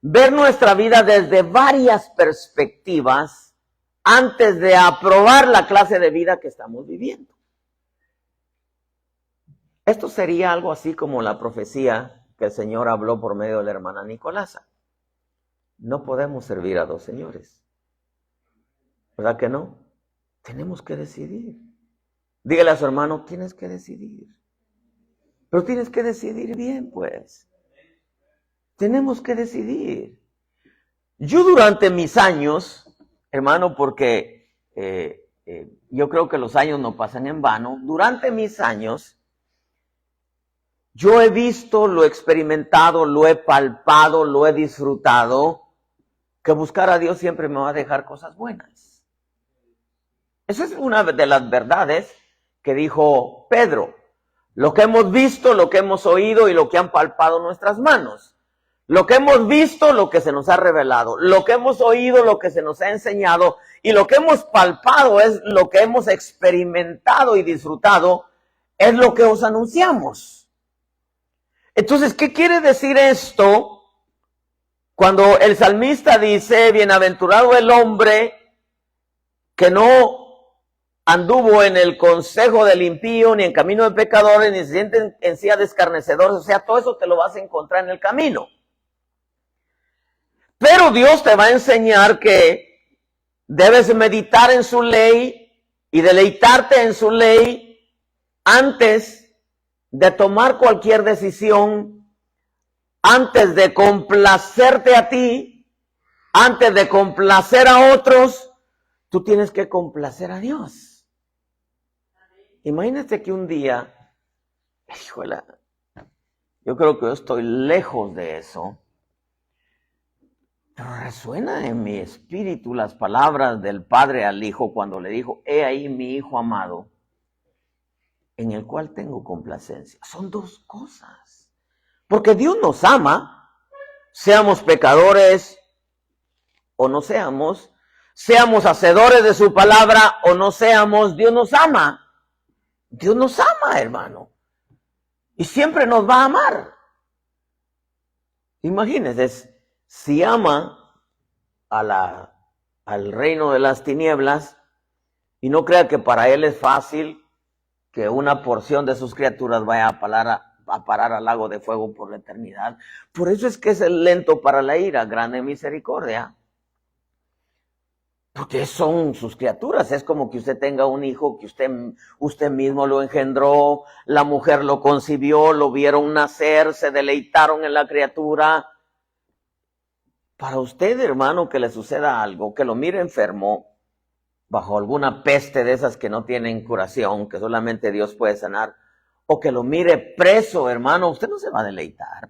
ver nuestra vida desde varias perspectivas antes de aprobar la clase de vida que estamos viviendo. Esto sería algo así como la profecía que el Señor habló por medio de la hermana Nicolasa. No podemos servir a dos señores. ¿Verdad que no? Tenemos que decidir. Dígale a su hermano, tienes que decidir. Pero tienes que decidir bien, pues. Tenemos que decidir. Yo durante mis años, hermano, porque yo creo que los años no pasan en vano, durante mis años, yo he visto, lo he experimentado, lo he palpado, lo he disfrutado, que buscar a Dios siempre me va a dejar cosas buenas. Esa es una de las verdades que dijo Pedro. Lo que hemos visto, lo que hemos oído y lo que han palpado nuestras manos. Lo que hemos visto, lo que se nos ha revelado. Lo que hemos oído, lo que se nos ha enseñado. Y lo que hemos palpado es lo que hemos experimentado y disfrutado. Es lo que os anunciamos. Entonces, ¿qué quiere decir esto? Cuando el salmista dice, bienaventurado el hombre que no anduvo en el consejo del impío, ni en camino de pecadores, ni se siente en silla de escarnecedores. O sea, todo eso te lo vas a encontrar en el camino. Pero Dios te va a enseñar que debes meditar en su ley y deleitarte en su ley antes de tomar cualquier decisión, antes de complacerte a ti, antes de complacer a otros, tú tienes que complacer a Dios. Imagínate que un día, híjole, yo creo que yo estoy lejos de eso, pero resuena en mi espíritu las palabras del Padre al Hijo cuando le dijo, he ahí mi Hijo amado, en el cual tengo complacencia. Son dos cosas. Porque Dios nos ama, seamos pecadores o no seamos hacedores de su palabra o no seamos, Dios nos ama. Dios nos ama, hermano. Y siempre nos va a amar. Imagínense, si ama al reino de las tinieblas, y no crea que para él es fácil que una porción de sus criaturas vaya a parar al lago de fuego por la eternidad. Por eso es que es el lento para la ira, grande misericordia. Porque son sus criaturas. Es como que usted tenga un hijo que usted mismo lo engendró, la mujer lo concibió, lo vieron nacer, se deleitaron en la criatura. Para usted, hermano, que le suceda algo, que lo mire enfermo, bajo alguna peste de esas que no tienen curación, que solamente Dios puede sanar, o que lo mire preso, hermano, usted no se va a deleitar.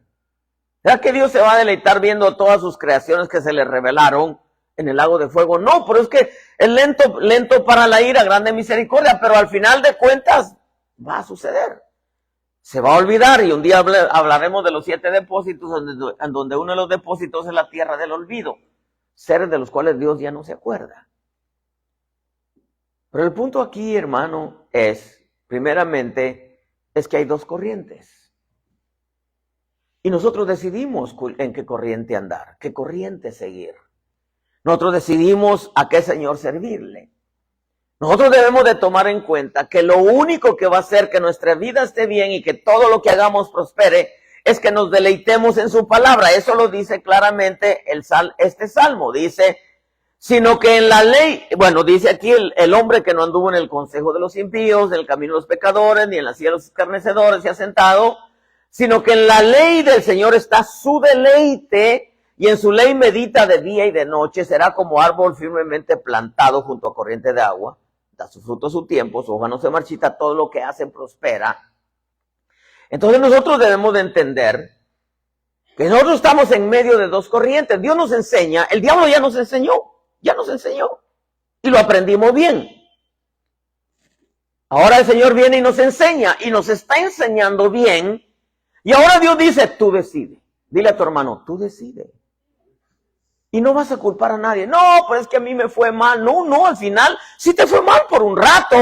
¿Será que Dios se va a deleitar viendo todas sus creaciones que se le revelaron en el lago de fuego? No, pero es que es lento para la ira, grande misericordia, pero al final de cuentas va a suceder. Se va a olvidar y un día hablaremos de los 7 depósitos, en donde uno de los depósitos es la tierra del olvido, seres de los cuales Dios ya no se acuerda. Pero el punto aquí, hermano, primeramente, es que hay 2 corrientes. Y nosotros decidimos en qué corriente andar, qué corriente seguir. Nosotros decidimos a qué Señor servirle. Nosotros debemos de tomar en cuenta que lo único que va a hacer que nuestra vida esté bien y que todo lo que hagamos prospere es que nos deleitemos en su palabra. Eso lo dice claramente este salmo. Dice, sino que en la ley, bueno, dice aquí el hombre que no anduvo en el consejo de los impíos, en el camino de los pecadores, ni en la silla de los escarnecedores se ha sentado, sino que en la ley del Señor está su deleite, y en su ley medita de día y de noche. Será como árbol firmemente plantado junto a corriente de agua, da su fruto a su tiempo, su hoja no se marchita, todo lo que hace prospera. Entonces nosotros debemos de entender que nosotros estamos en medio de 2 corrientes. Dios nos enseña, el diablo ya nos enseñó, y lo aprendimos bien. Ahora el Señor viene y nos enseña, y nos está enseñando bien, y ahora Dios dice, tú decides. Dile a tu hermano, tú decides. Y no vas a culpar a nadie. No, pero es que a mí me fue mal. No, al final sí te fue mal por un rato,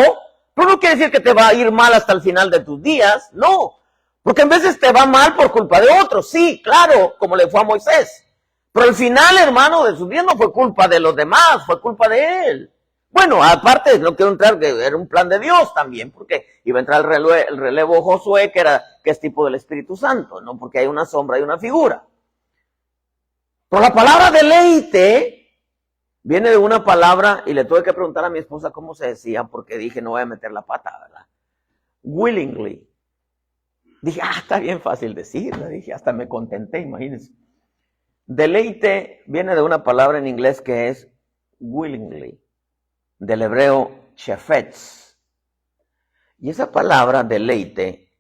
pero no quiere decir que te va a ir mal hasta el final de tus días. No, porque en veces te va mal por culpa de otros. Sí, claro, como le fue a Moisés. Pero al final, hermano, de su vida no fue culpa de los demás, fue culpa de él. Bueno, aparte, no quiero entrar, que era un plan de Dios también, porque iba a entrar el relevo Josué, que es tipo del Espíritu Santo, ¿no? Porque hay una sombra y una figura. Pero la palabra deleite viene de una palabra, y le tuve que preguntar a mi esposa cómo se decía, porque dije, no voy a meter la pata, ¿verdad? Willingly. Dije, está bien fácil decirla, dije, hasta me contenté, imagínense. Deleite viene de una palabra en inglés que es willingly, del hebreo chefetz. Y esa palabra deleite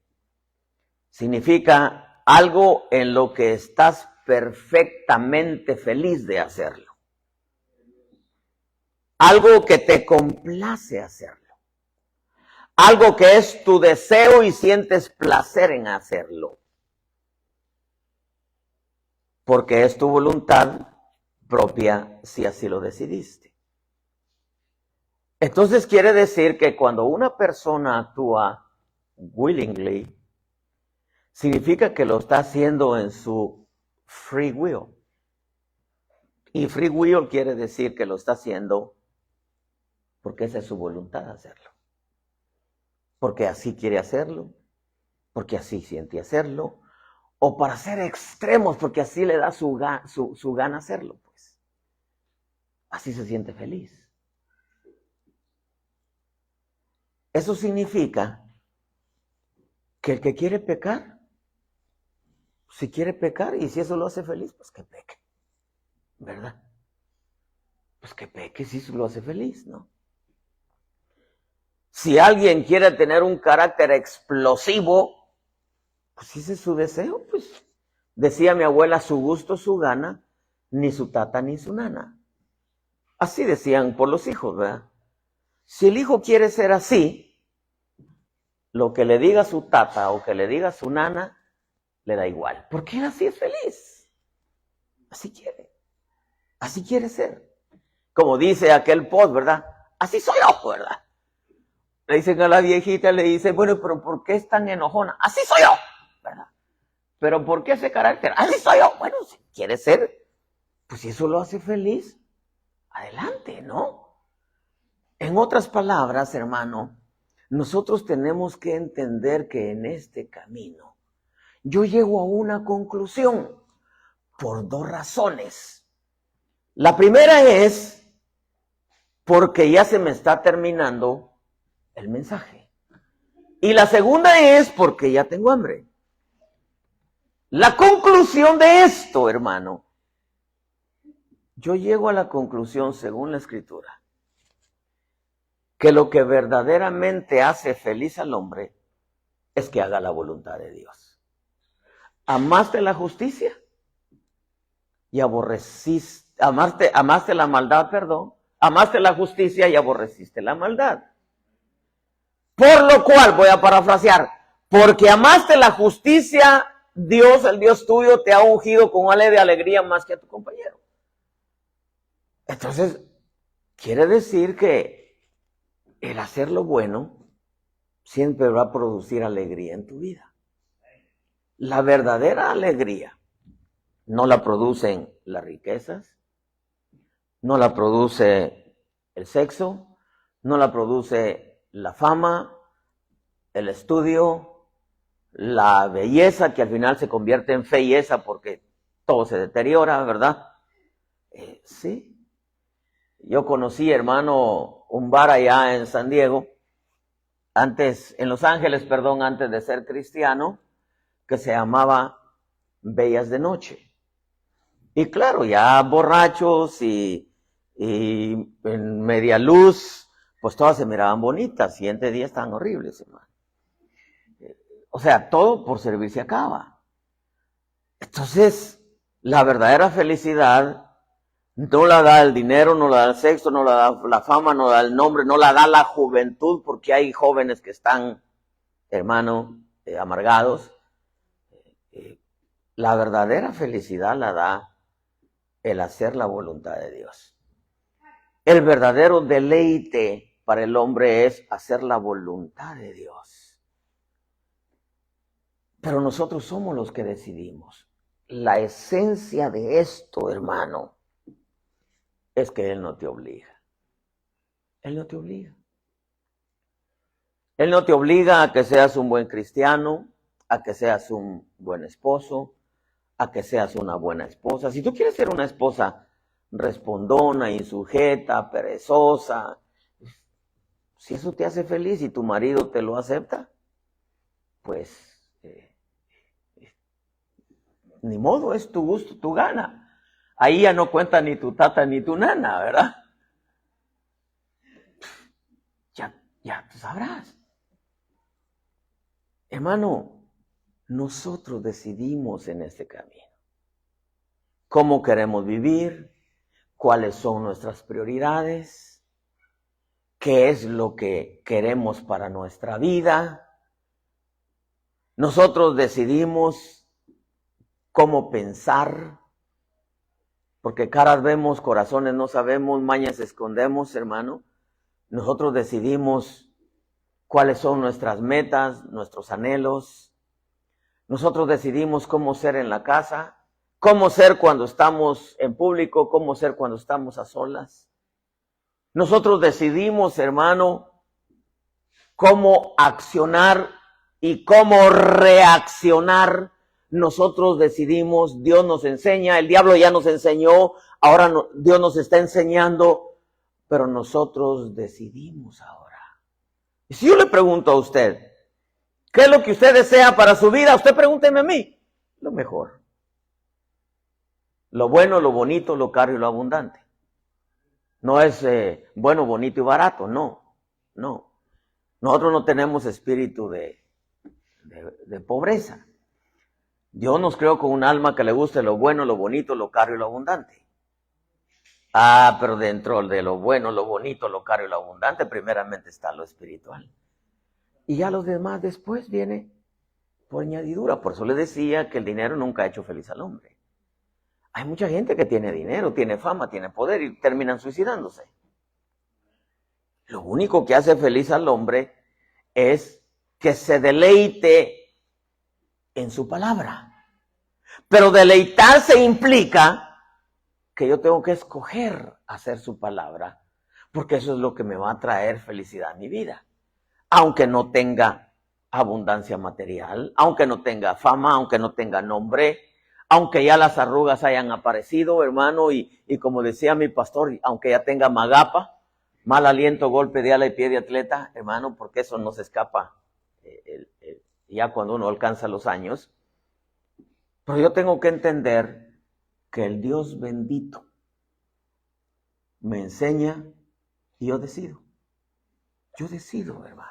significa algo en lo que estás perfectamente feliz de hacerlo. Algo que te complace hacerlo. Algo que es tu deseo y sientes placer en hacerlo. Porque es tu voluntad propia si así lo decidiste. Entonces quiere decir que cuando una persona actúa willingly, significa que lo está haciendo en su free will. Y free will quiere decir que lo está haciendo porque esa es su voluntad hacerlo. Porque así quiere hacerlo, porque así siente hacerlo, o para ser extremos, porque así le da su gana hacerlo, pues. Así se siente feliz. Eso significa que el que quiere pecar, si quiere pecar, y si eso lo hace feliz, pues que peque, ¿verdad? Pues que peque si eso lo hace feliz, ¿no? Si alguien quiere tener un carácter explosivo, pues si ese es su deseo, pues decía mi abuela, su gusto, su gana, ni su tata ni su nana. Así decían por los hijos, ¿verdad? Si el hijo quiere ser así, lo que le diga su tata o que le diga su nana, le da igual, porque él así es feliz. Así quiere ser. Como dice aquel post, ¿verdad? Así soy yo, ¿verdad? Le dicen a la viejita, le dice, bueno, pero ¿por qué es tan enojona? Así soy yo, ¿verdad? Pero ¿por qué ese carácter? Así soy yo. Bueno, si quiere ser, pues si eso lo hace feliz, adelante, ¿no? En otras palabras, hermano, nosotros tenemos que entender que en este camino yo llego a una conclusión por dos razones. La primera es porque ya se me está terminando el mensaje. Y la segunda es porque ya tengo hambre. La conclusión de esto, hermano, yo llego a la conclusión, según la Escritura, que lo que verdaderamente hace feliz al hombre es que haga la voluntad de Dios. Amaste la justicia y aborreciste, amaste la maldad, perdón, amaste la justicia y aborreciste la maldad. Por lo cual, voy a parafrasear, porque amaste la justicia, Dios, el Dios tuyo, te ha ungido con ale de alegría más que a tu compañero. Entonces, quiere decir que el hacer lo bueno siempre va a producir alegría en tu vida. La verdadera alegría no la producen las riquezas, no la produce el sexo, no la produce la fama, el estudio, la belleza, que al final se convierte en feyeza porque todo se deteriora, ¿verdad? Sí. Yo conocí, hermano, un bar allá en San Diego, en Los Ángeles, perdón, antes de ser cristiano, que se llamaba Bellas de Noche. Y claro, ya borrachos y en media luz, pues todas se miraban bonitas, siguiente día estaban horribles, hermano. O sea, todo por servir se acaba. Entonces, la verdadera felicidad no la da el dinero, no la da el sexo, no la da la fama, no la da el nombre, no la da la juventud, porque hay jóvenes que están, hermano, amargados. La verdadera felicidad la da el hacer la voluntad de Dios. El verdadero deleite para el hombre es hacer la voluntad de Dios. Pero nosotros somos los que decidimos. La esencia de esto, hermano, es que Él no te obliga. Él no te obliga. Él no te obliga a que seas un buen cristiano, a que seas un buen esposo, a que seas una buena esposa. Si tú quieres ser una esposa respondona, insujeta, perezosa, si eso te hace feliz y tu marido te lo acepta, pues ni modo, es tu gusto, tu gana. Ahí ya no cuenta ni tu tata ni tu nana, ¿verdad? Ya tú sabrás. Hermano, nosotros decidimos en este camino cómo queremos vivir, cuáles son nuestras prioridades, qué es lo que queremos para nuestra vida. Nosotros decidimos cómo pensar, porque caras vemos, corazones no sabemos, mañas escondemos, hermano. Nosotros decidimos cuáles son nuestras metas, nuestros anhelos. Nosotros decidimos cómo ser en la casa, cómo ser cuando estamos en público, cómo ser cuando estamos a solas. Nosotros decidimos, hermano, cómo accionar y cómo reaccionar. Nosotros decidimos, Dios nos enseña, el diablo ya nos enseñó, ahora Dios nos está enseñando, pero nosotros decidimos ahora. Y si yo le pregunto a usted, ¿qué es lo que usted desea para su vida? Usted pregúnteme a mí. Lo mejor. Lo bueno, lo bonito, lo caro y lo abundante. No es bueno, bonito y barato, no. Nosotros no tenemos espíritu de pobreza. Dios nos creó con un alma que le guste lo bueno, lo bonito, lo caro y lo abundante. Pero dentro de lo bueno, lo bonito, lo caro y lo abundante, primeramente está lo espiritual. Y ya los demás después viene por añadidura. Por eso le decía que el dinero nunca ha hecho feliz al hombre. Hay mucha gente que tiene dinero, tiene fama, tiene poder y terminan suicidándose. Lo único que hace feliz al hombre es que se deleite en su palabra. Pero deleitarse implica que yo tengo que escoger hacer su palabra, porque eso es lo que me va a traer felicidad a mi vida. Aunque no tenga abundancia material, aunque no tenga fama, aunque no tenga nombre, aunque ya las arrugas hayan aparecido, hermano, y como decía mi pastor, aunque ya tenga magapa, mal aliento, golpe de ala y pie de atleta, hermano, porque eso no se escapa ya cuando uno alcanza los años. Pero yo tengo que entender que el Dios bendito me enseña y yo decido. Yo decido, hermano,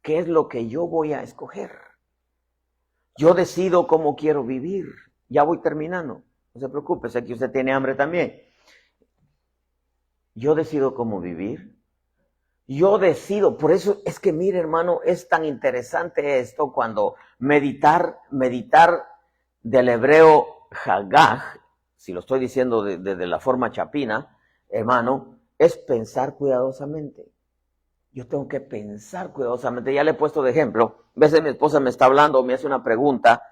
qué es lo que yo voy a escoger. Yo decido cómo quiero vivir. Ya voy terminando. No se preocupe, sé que usted tiene hambre también. Yo decido cómo vivir. Yo decido. Por eso es que, mire, hermano, es tan interesante esto cuando meditar del hebreo hagaj, si lo estoy diciendo de la forma chapina, hermano, es pensar cuidadosamente. Yo tengo que pensar cuidadosamente. Ya le he puesto de ejemplo. A veces mi esposa me está hablando o me hace una pregunta,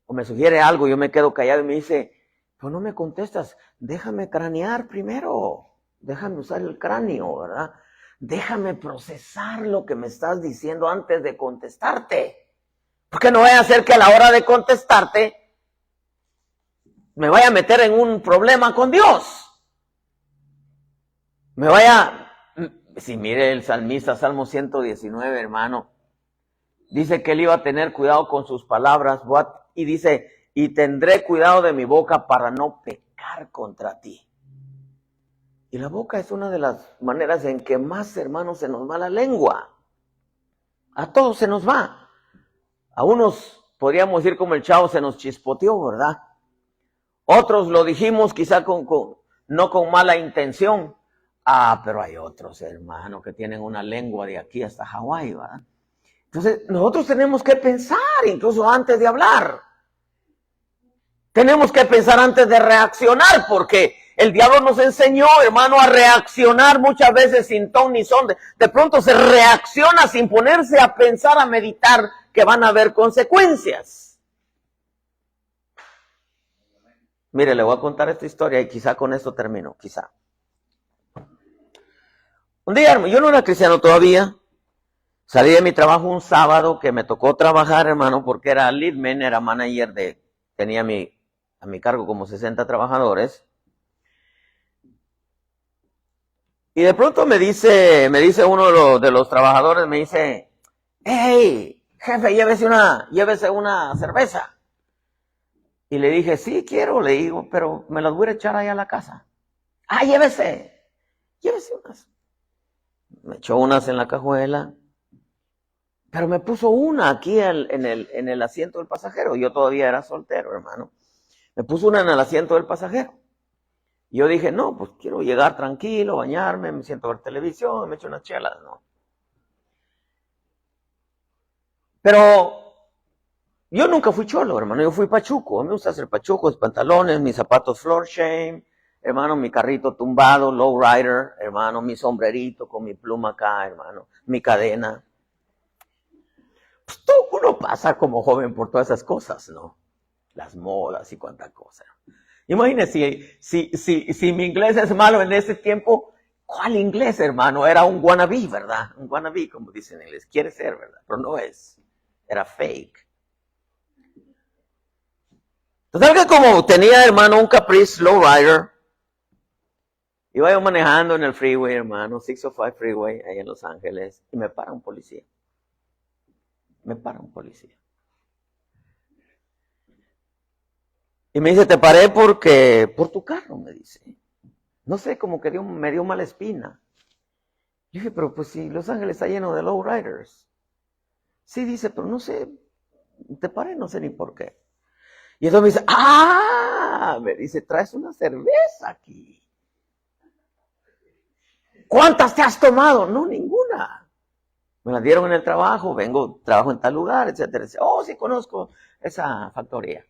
o me sugiere algo, yo me quedo callado y me dice, pues no me contestas, déjame cranear primero, déjame usar el cráneo, ¿verdad? Déjame procesar lo que me estás diciendo antes de contestarte. Porque no vaya a ser que a la hora de contestarte me vaya a meter en un problema con Dios. Me vaya, si mire el salmista, Salmo 119, hermano, dice que él iba a tener cuidado con sus palabras, y dice, y tendré cuidado de mi boca para no pecar contra ti. Y la boca es una de las maneras en que más, hermanos, se nos va la lengua. A todos se nos va. A unos, podríamos decir como el chavo, se nos chispoteó, ¿verdad? Otros lo dijimos quizá no con mala intención. Pero hay otros, hermanos, que tienen una lengua de aquí hasta Hawái, ¿verdad? Entonces, nosotros tenemos que pensar, incluso antes de hablar. Tenemos que pensar antes de reaccionar, porque el diablo nos enseñó, hermano, a reaccionar muchas veces sin ton ni son. De pronto se reacciona sin ponerse a pensar, a meditar que van a haber consecuencias. Mire, le voy a contar esta historia y quizá con esto termino, quizá. Un día, yo no era cristiano todavía. Salí de mi trabajo un sábado que me tocó trabajar, hermano, porque era leadman, era manager tenía a mi cargo como 60 trabajadores. Y de pronto me dice uno de los trabajadores, me dice, hey, jefe, llévese una cerveza. Y le dije, sí, quiero, le digo, pero me las voy a echar ahí a la casa. Llévese unas. Me echó unas en la cajuela. Pero me puso una aquí en el asiento del pasajero. Yo todavía era soltero, hermano. Me puso una en el asiento del pasajero. Y yo dije, no, pues quiero llegar tranquilo, bañarme, me siento a ver televisión, me echo unas chelas, ¿no? Pero yo nunca fui cholo, hermano. Yo fui pachuco. Me gusta hacer pachucos, pantalones, mis zapatos floor shame, hermano, mi carrito tumbado, low rider, hermano, mi sombrerito con mi pluma acá, hermano, mi cadena. Pues todo uno pasa como joven por todas esas cosas, ¿no? Las modas y cuánta cosa. Imagínense, si mi inglés es malo en ese tiempo, ¿cuál inglés, hermano? Era un wannabe, ¿verdad? Un wannabe, como dicen en inglés. Quiere ser, ¿verdad? Pero no es. Era fake. Total que como tenía, hermano, un Caprice lowrider, iba yo manejando en el freeway, hermano, 605 freeway, ahí en Los Ángeles, y me para un policía. Y me dice, te paré por tu carro, me dice. No sé, como que me dio mala espina. Yo dije, pero pues si Los Ángeles está lleno de lowriders. Sí, dice, pero no sé, te paré, no sé ni por qué. Y entonces me dice, me dice, traes una cerveza aquí. ¿Cuántas te has tomado? No, ninguna. Me la dieron en el trabajo, trabajo en tal lugar, etcétera, etcétera. Oh, sí conozco esa factoría.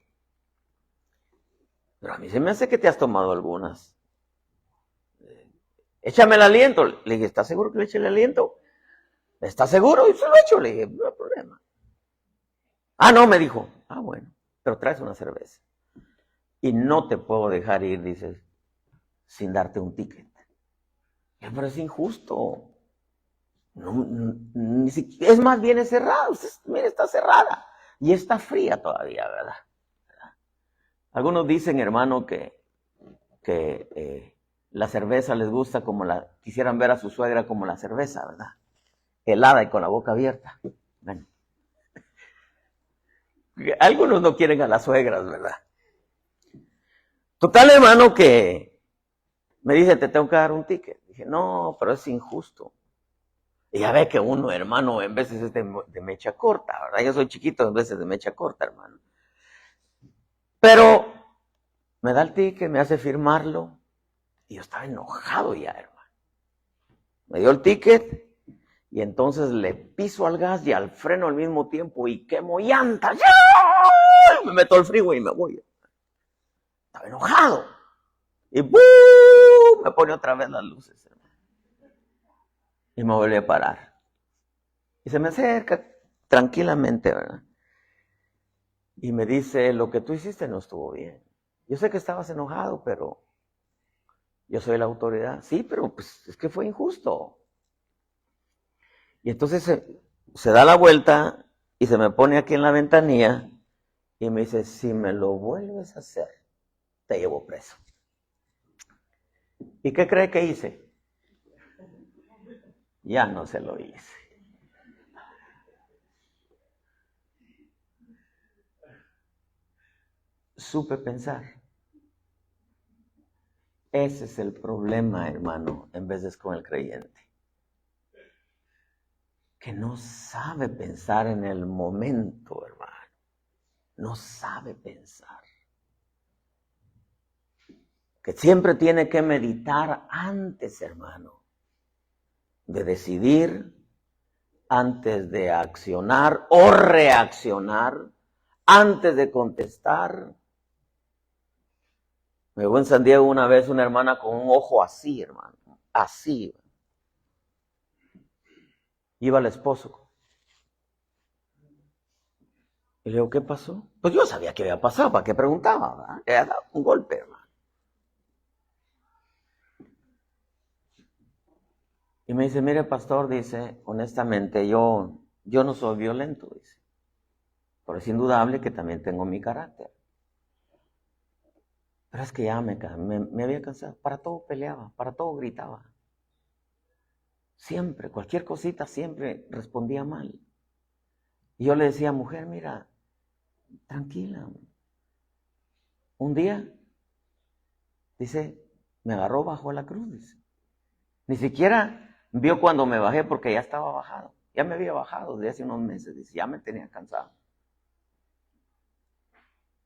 Pero a mí se me hace que te has tomado algunas. Échame el aliento. Le dije, ¿estás seguro que le eche el aliento? ¿Estás seguro? Y se lo he hecho. Le dije, no hay problema. Ah, no, me dijo. Ah, bueno, pero traes una cerveza. Y no te puedo dejar ir, dices, sin darte un ticket. Pero es injusto. No, es más bien cerrado. Mire, está cerrada. Y está fría todavía, ¿verdad? Algunos dicen, hermano, que la cerveza les gusta quisieran ver a su suegra como la cerveza, ¿verdad? Helada y con la boca abierta. Bueno. Algunos no quieren a las suegras, ¿verdad? Total, hermano, que me dice, te tengo que dar un ticket. Dije, no, pero es injusto. Y ya ve que uno, hermano, en veces es de mecha corta, ¿verdad? Yo soy chiquito, en veces de mecha corta, hermano. Pero me da el ticket, me hace firmarlo. Y yo estaba enojado ya, hermano. Me dio el ticket y entonces le piso al gas y al freno al mismo tiempo y quemo llantas. Me meto al freeway y me voy. Estaba enojado. Y ¡boom! Me pone otra vez las luces, hermano. Y me vuelve a parar. Y se me acerca tranquilamente, ¿verdad? Y me dice, lo que tú hiciste no estuvo bien. Yo sé que estabas enojado, pero yo soy la autoridad. Sí, pero pues es que fue injusto. Y entonces se da la vuelta y se me pone aquí en la ventanilla y me dice, si me lo vuelves a hacer, te llevo preso. ¿Y qué cree que hice? Ya no se lo hice. Supe pensar. Ese es el problema, hermano, en vez con el creyente. Que no sabe pensar en el momento, hermano. No sabe pensar. Que siempre tiene que meditar antes, hermano, de decidir, antes de accionar o reaccionar, antes de contestar. Me llegó en San Diego una vez una hermana con un ojo así, hermano, así. Iba el esposo. Y le digo, ¿qué pasó? Pues yo sabía que había pasado, ¿para qué preguntaba? ¿Verdad? Le había dado un golpe, hermano. Y me dice, mire, pastor, dice, honestamente, yo no soy violento, dice. Pero es indudable que también tengo mi carácter. Pero es que ya me había cansado. Para todo peleaba, para todo gritaba. Siempre, cualquier cosita, siempre respondía mal. Y yo le decía, mujer, mira, tranquila. Un día, dice, me agarró bajo la cruz, dice. Ni siquiera vio cuando me bajé porque ya estaba bajado. Ya me había bajado desde hace unos meses, dice, ya me tenía cansado.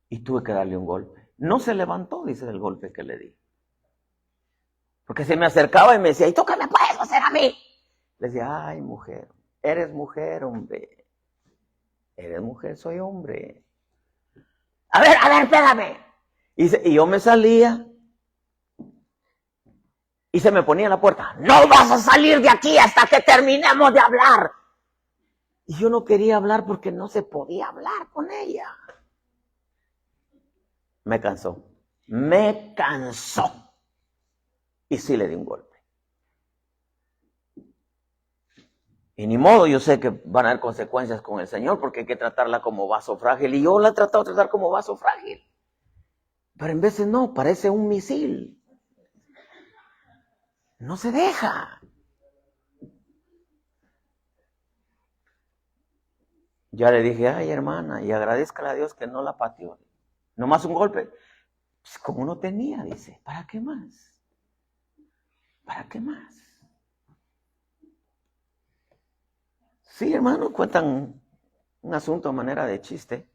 Y tuve que darle un golpe. No se levantó, dice, del golpe que le di. Porque se me acercaba y me decía, ¿y tú qué me puedes hacer a mí? Le decía, ay, mujer, eres mujer, hombre. Eres mujer, soy hombre. A ver, espérame. Y yo me salía y se me ponía en la puerta. No vas a salir de aquí hasta que terminemos de hablar. Y yo no quería hablar porque no se podía hablar con ella. Me cansó. Y sí le di un golpe. Y ni modo, yo sé que van a haber consecuencias con el Señor porque hay que tratarla como vaso frágil. Y yo la he tratado de tratar como vaso frágil. Pero en veces no, parece un misil. No se deja. Ya le dije, ay, hermana, y agradezcale a Dios que no la pateó. Nomás un golpe. Pues como no tenía, dice, ¿para qué más? ¿Para qué más? Sí, hermano, cuentan un asunto a manera de chiste.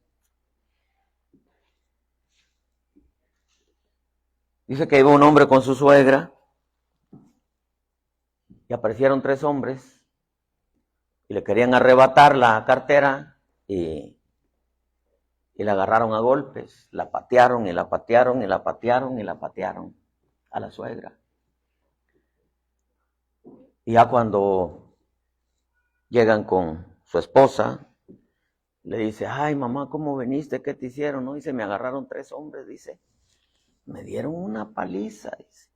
Dice que iba un hombre con su suegra y aparecieron 3 hombres y le querían arrebatar la cartera y la agarraron a golpes, la patearon y la patearon y la patearon y la patearon a la suegra. Y ya cuando llegan con su esposa, le dice, ay mamá, ¿cómo viniste? ¿Qué te hicieron? No, dice, me agarraron 3 hombres, dice, me dieron una paliza, dice.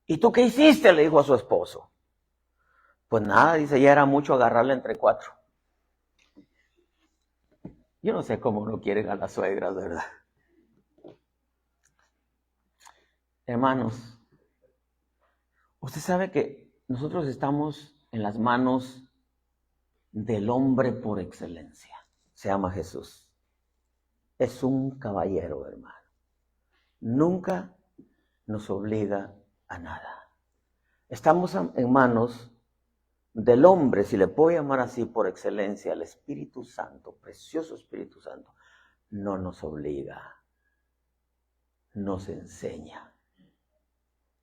¿Y tú qué hiciste? Le dijo a su esposo. Pues nada, dice, ya era mucho agarrarle entre 4. Yo no sé cómo no quieren a las suegras, ¿verdad? Hermanos, usted sabe que nosotros estamos en las manos del hombre por excelencia. Se llama Jesús. Es un caballero, hermano. Nunca nos obliga a nada. Estamos en manos del hombre, si le puedo llamar así por excelencia, el Espíritu Santo, precioso Espíritu Santo. No nos obliga, nos enseña.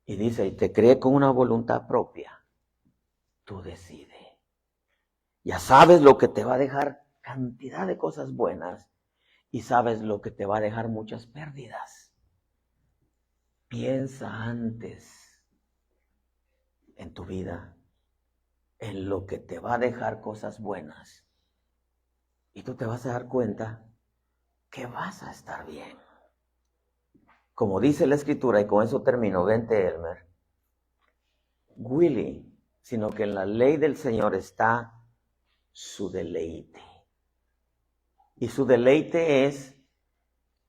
Y dice, y te cree con una voluntad propia. Tú decides. Ya sabes lo que te va a dejar cantidad de cosas buenas y sabes lo que te va a dejar muchas pérdidas. Piensa antes en tu vida, en lo que te va a dejar cosas buenas. Y tú te vas a dar cuenta que vas a estar bien. Como dice la Escritura, y con eso termino, vente Elmer, Willy, sino que en la ley del Señor está su deleite. Y su deleite es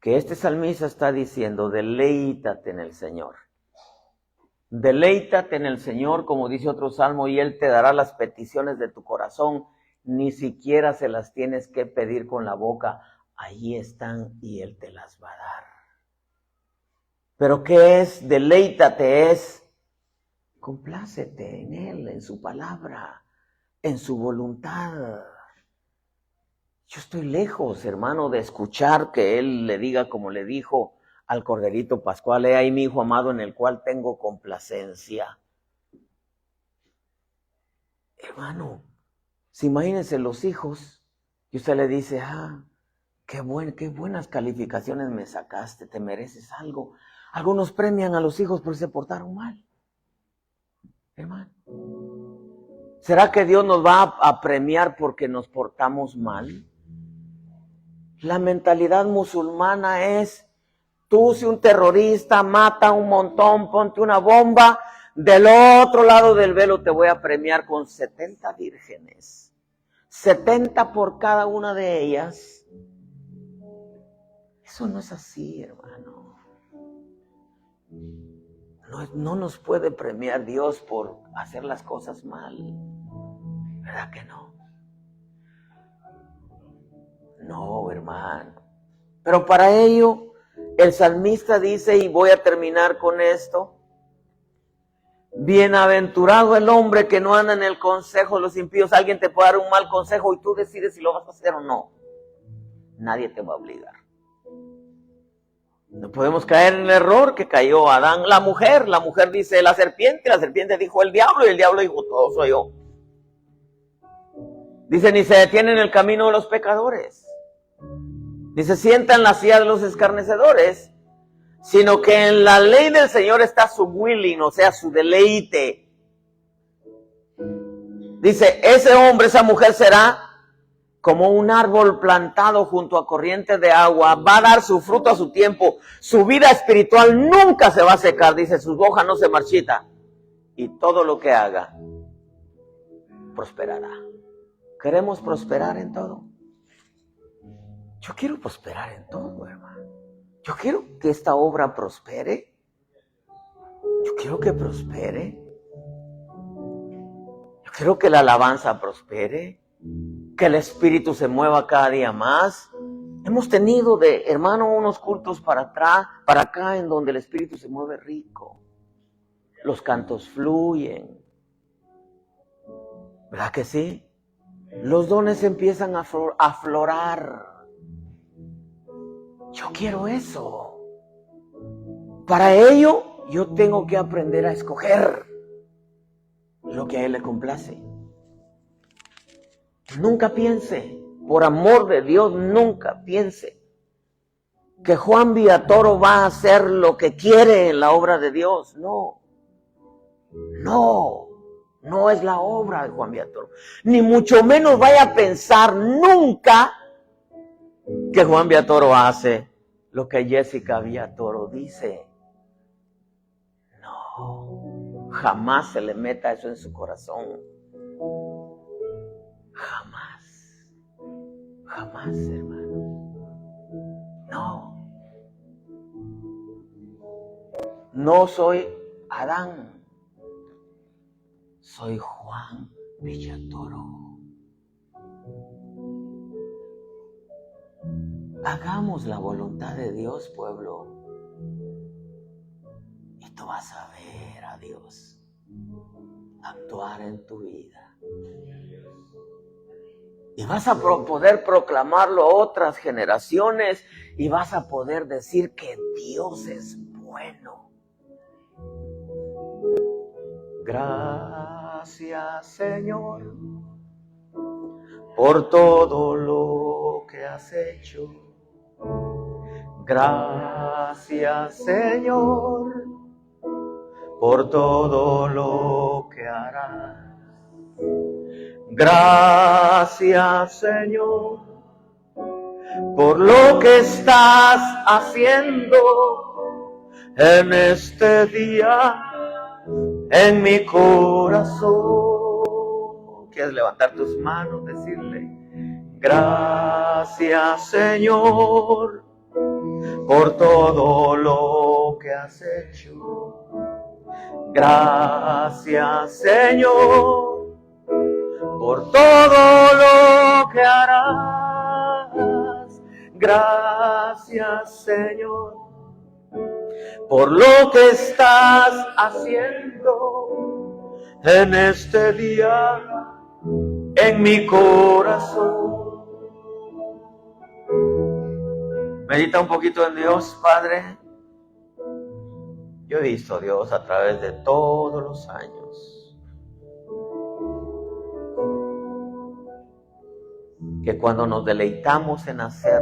que este salmista está diciendo, deleítate en el Señor. Deleítate en el Señor, como dice otro salmo, y Él te dará las peticiones de tu corazón. Ni siquiera se las tienes que pedir con la boca. Allí están y Él te las va a dar. Pero ¿qué es? Deleítate es complácete en Él, en su palabra, en su voluntad. Yo estoy lejos, hermano, de escuchar que Él le diga como le dijo al Corderito Pascual, he ahí mi hijo amado en el cual tengo complacencia. Hermano, si imagínense los hijos, y usted le dice, qué buenas calificaciones me sacaste, te mereces algo. Algunos premian a los hijos porque se portaron mal. Hermano, ¿será que Dios nos va a premiar porque nos portamos mal? La mentalidad musulmana es, tú si un terrorista mata un montón, ponte una bomba, del otro lado del velo te voy a premiar con 70 vírgenes. 70 por cada una de ellas. Eso no es así, hermano. No nos puede premiar Dios por hacer las cosas mal. ¿Verdad que no? No, hermano. Pero para ello, el salmista dice, y voy a terminar con esto, bienaventurado el hombre que no anda en el consejo de los impíos. Alguien te puede dar un mal consejo y tú decides si lo vas a hacer o no. Nadie te va a obligar. No podemos caer en el error que cayó Adán. La mujer dice la serpiente dijo el diablo y el diablo dijo todo soy yo. Dice, ni se detiene en el camino de los pecadores. Ni se sienta en la silla de los escarnecedores, sino que en la ley del Señor está su willing, o sea, su deleite. Dice, ese hombre, esa mujer será como un árbol plantado junto a corrientes de agua, va a dar su fruto a su tiempo, su vida espiritual nunca se va a secar, dice, sus hojas no se marchita, y todo lo que haga prosperará. ¿Queremos prosperar en todo? Yo quiero prosperar en todo, hermano. Yo quiero que esta obra prospere. Yo quiero que prospere. Yo quiero que la alabanza prospere. Que el Espíritu se mueva cada día más. Hemos tenido hermano, unos cultos para acá, en donde el Espíritu se mueve rico. Los cantos fluyen. ¿Verdad que sí? Los dones empiezan a aflorar. Yo quiero eso. Para ello, yo tengo que aprender a escoger lo que a Él le complace. Nunca piense, por amor de Dios, nunca piense que Juan Villatoro va a hacer lo que quiere en la obra de Dios. No, no es la obra de Juan Villatoro. Ni mucho menos vaya a pensar nunca que Juan Villatoro hace lo que Jessica Villatoro dice. No, jamás se le meta eso en su corazón. Jamás, hermano. No soy Adán, soy Juan Villatoro. Hagamos la voluntad de Dios, pueblo, y tú vas a ver a Dios actuar en tu vida. Y vas a poder proclamarlo a otras generaciones y vas a poder decir que Dios es bueno. Gracias, Señor, por todo lo que has hecho. Gracias, Señor, por todo lo que harás. Gracias, Señor, por lo que estás haciendo en este día en mi corazón. ¿Quieres levantar tus manos, decirle: gracias, Señor, por todo lo que has hecho? Gracias, Señor, por todo lo que harás. Gracias, Señor, por lo que estás haciendo en este día en mi corazón. Medita un poquito en Dios, Padre. Yo he visto a Dios a través de todos los años, que cuando nos deleitamos en hacer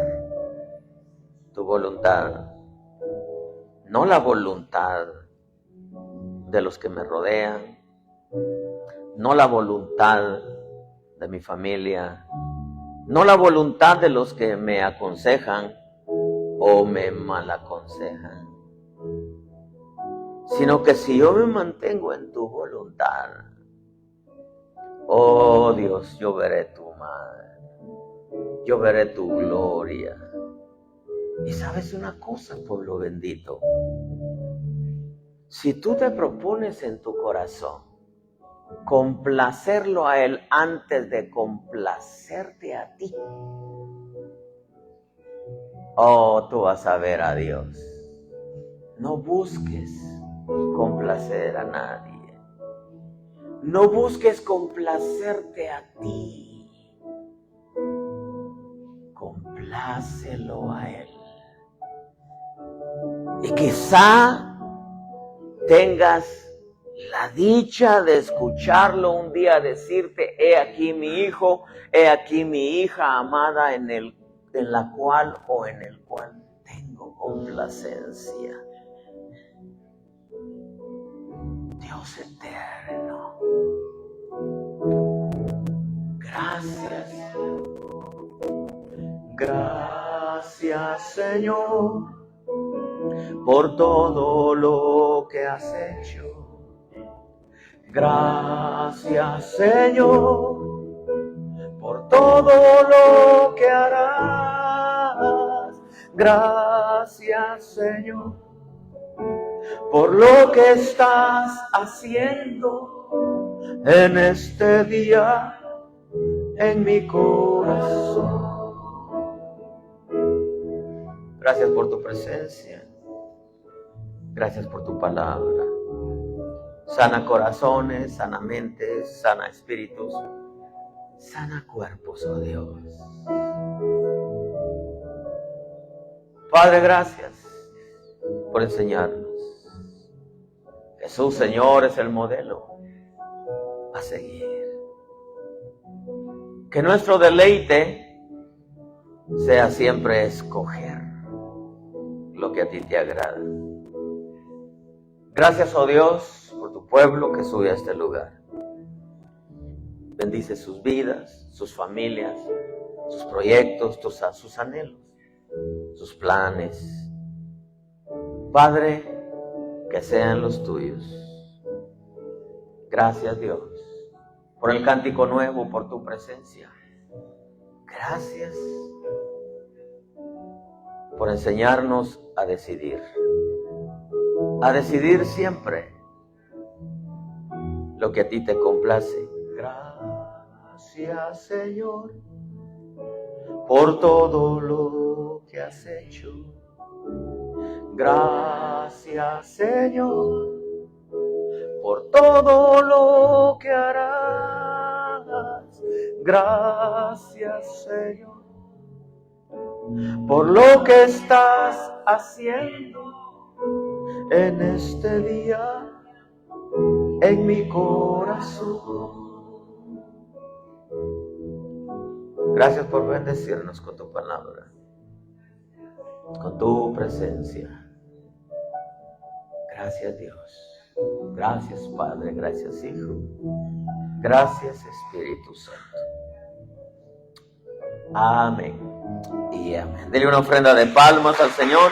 tu voluntad, no la voluntad de los que me rodean, no la voluntad de mi familia, no la voluntad de los que me aconsejan o me malaconsejan, sino que si yo me mantengo en tu voluntad, oh Dios, yo veré tu mano, yo veré tu gloria. Y sabes una cosa, pueblo bendito, si tú te propones en tu corazón complacerlo a Él antes de complacerte a ti, oh, tú vas a ver a Dios. No busques complacer a nadie. No busques complacerte a ti. Complácelo a Él. Y quizá tengas la dicha de escucharlo un día decirte: he aquí mi hijo, he aquí mi hija amada en la cual o en el cual tengo complacencia. Dios eterno, gracias. Gracias, Señor, por todo lo que has hecho. Gracias, Señor, por todo lo que harás. Gracias, Señor, por lo que estás haciendo en este día en mi corazón. Gracias por tu presencia. Gracias por tu palabra. Sana corazones, sana mentes, sana espíritus, sana cuerpos, oh Dios. Padre, gracias por enseñarnos. Jesús, Señor, es el modelo a seguir. Que nuestro deleite sea siempre escoger lo que a ti te agrada. Gracias, oh Dios, por tu pueblo que sube a este lugar. Bendice sus vidas, sus familias, sus proyectos, sus anhelos, sus planes. Padre, que sean los tuyos. Gracias, Dios, por el cántico nuevo, por tu presencia. Gracias por enseñarnos a decidir siempre lo que a ti te complace. Gracias, Señor, por todo lo que has hecho. Gracias, Señor, por todo lo que harás. Gracias, Señor, por lo que estás haciendo en este día en mi corazón. Gracias por bendecirnos con tu palabra, con tu presencia. Gracias, Dios. Gracias, Padre. Gracias, Hijo. Gracias, Espíritu Santo. Amén y amén. Dele una ofrenda de palmas al Señor.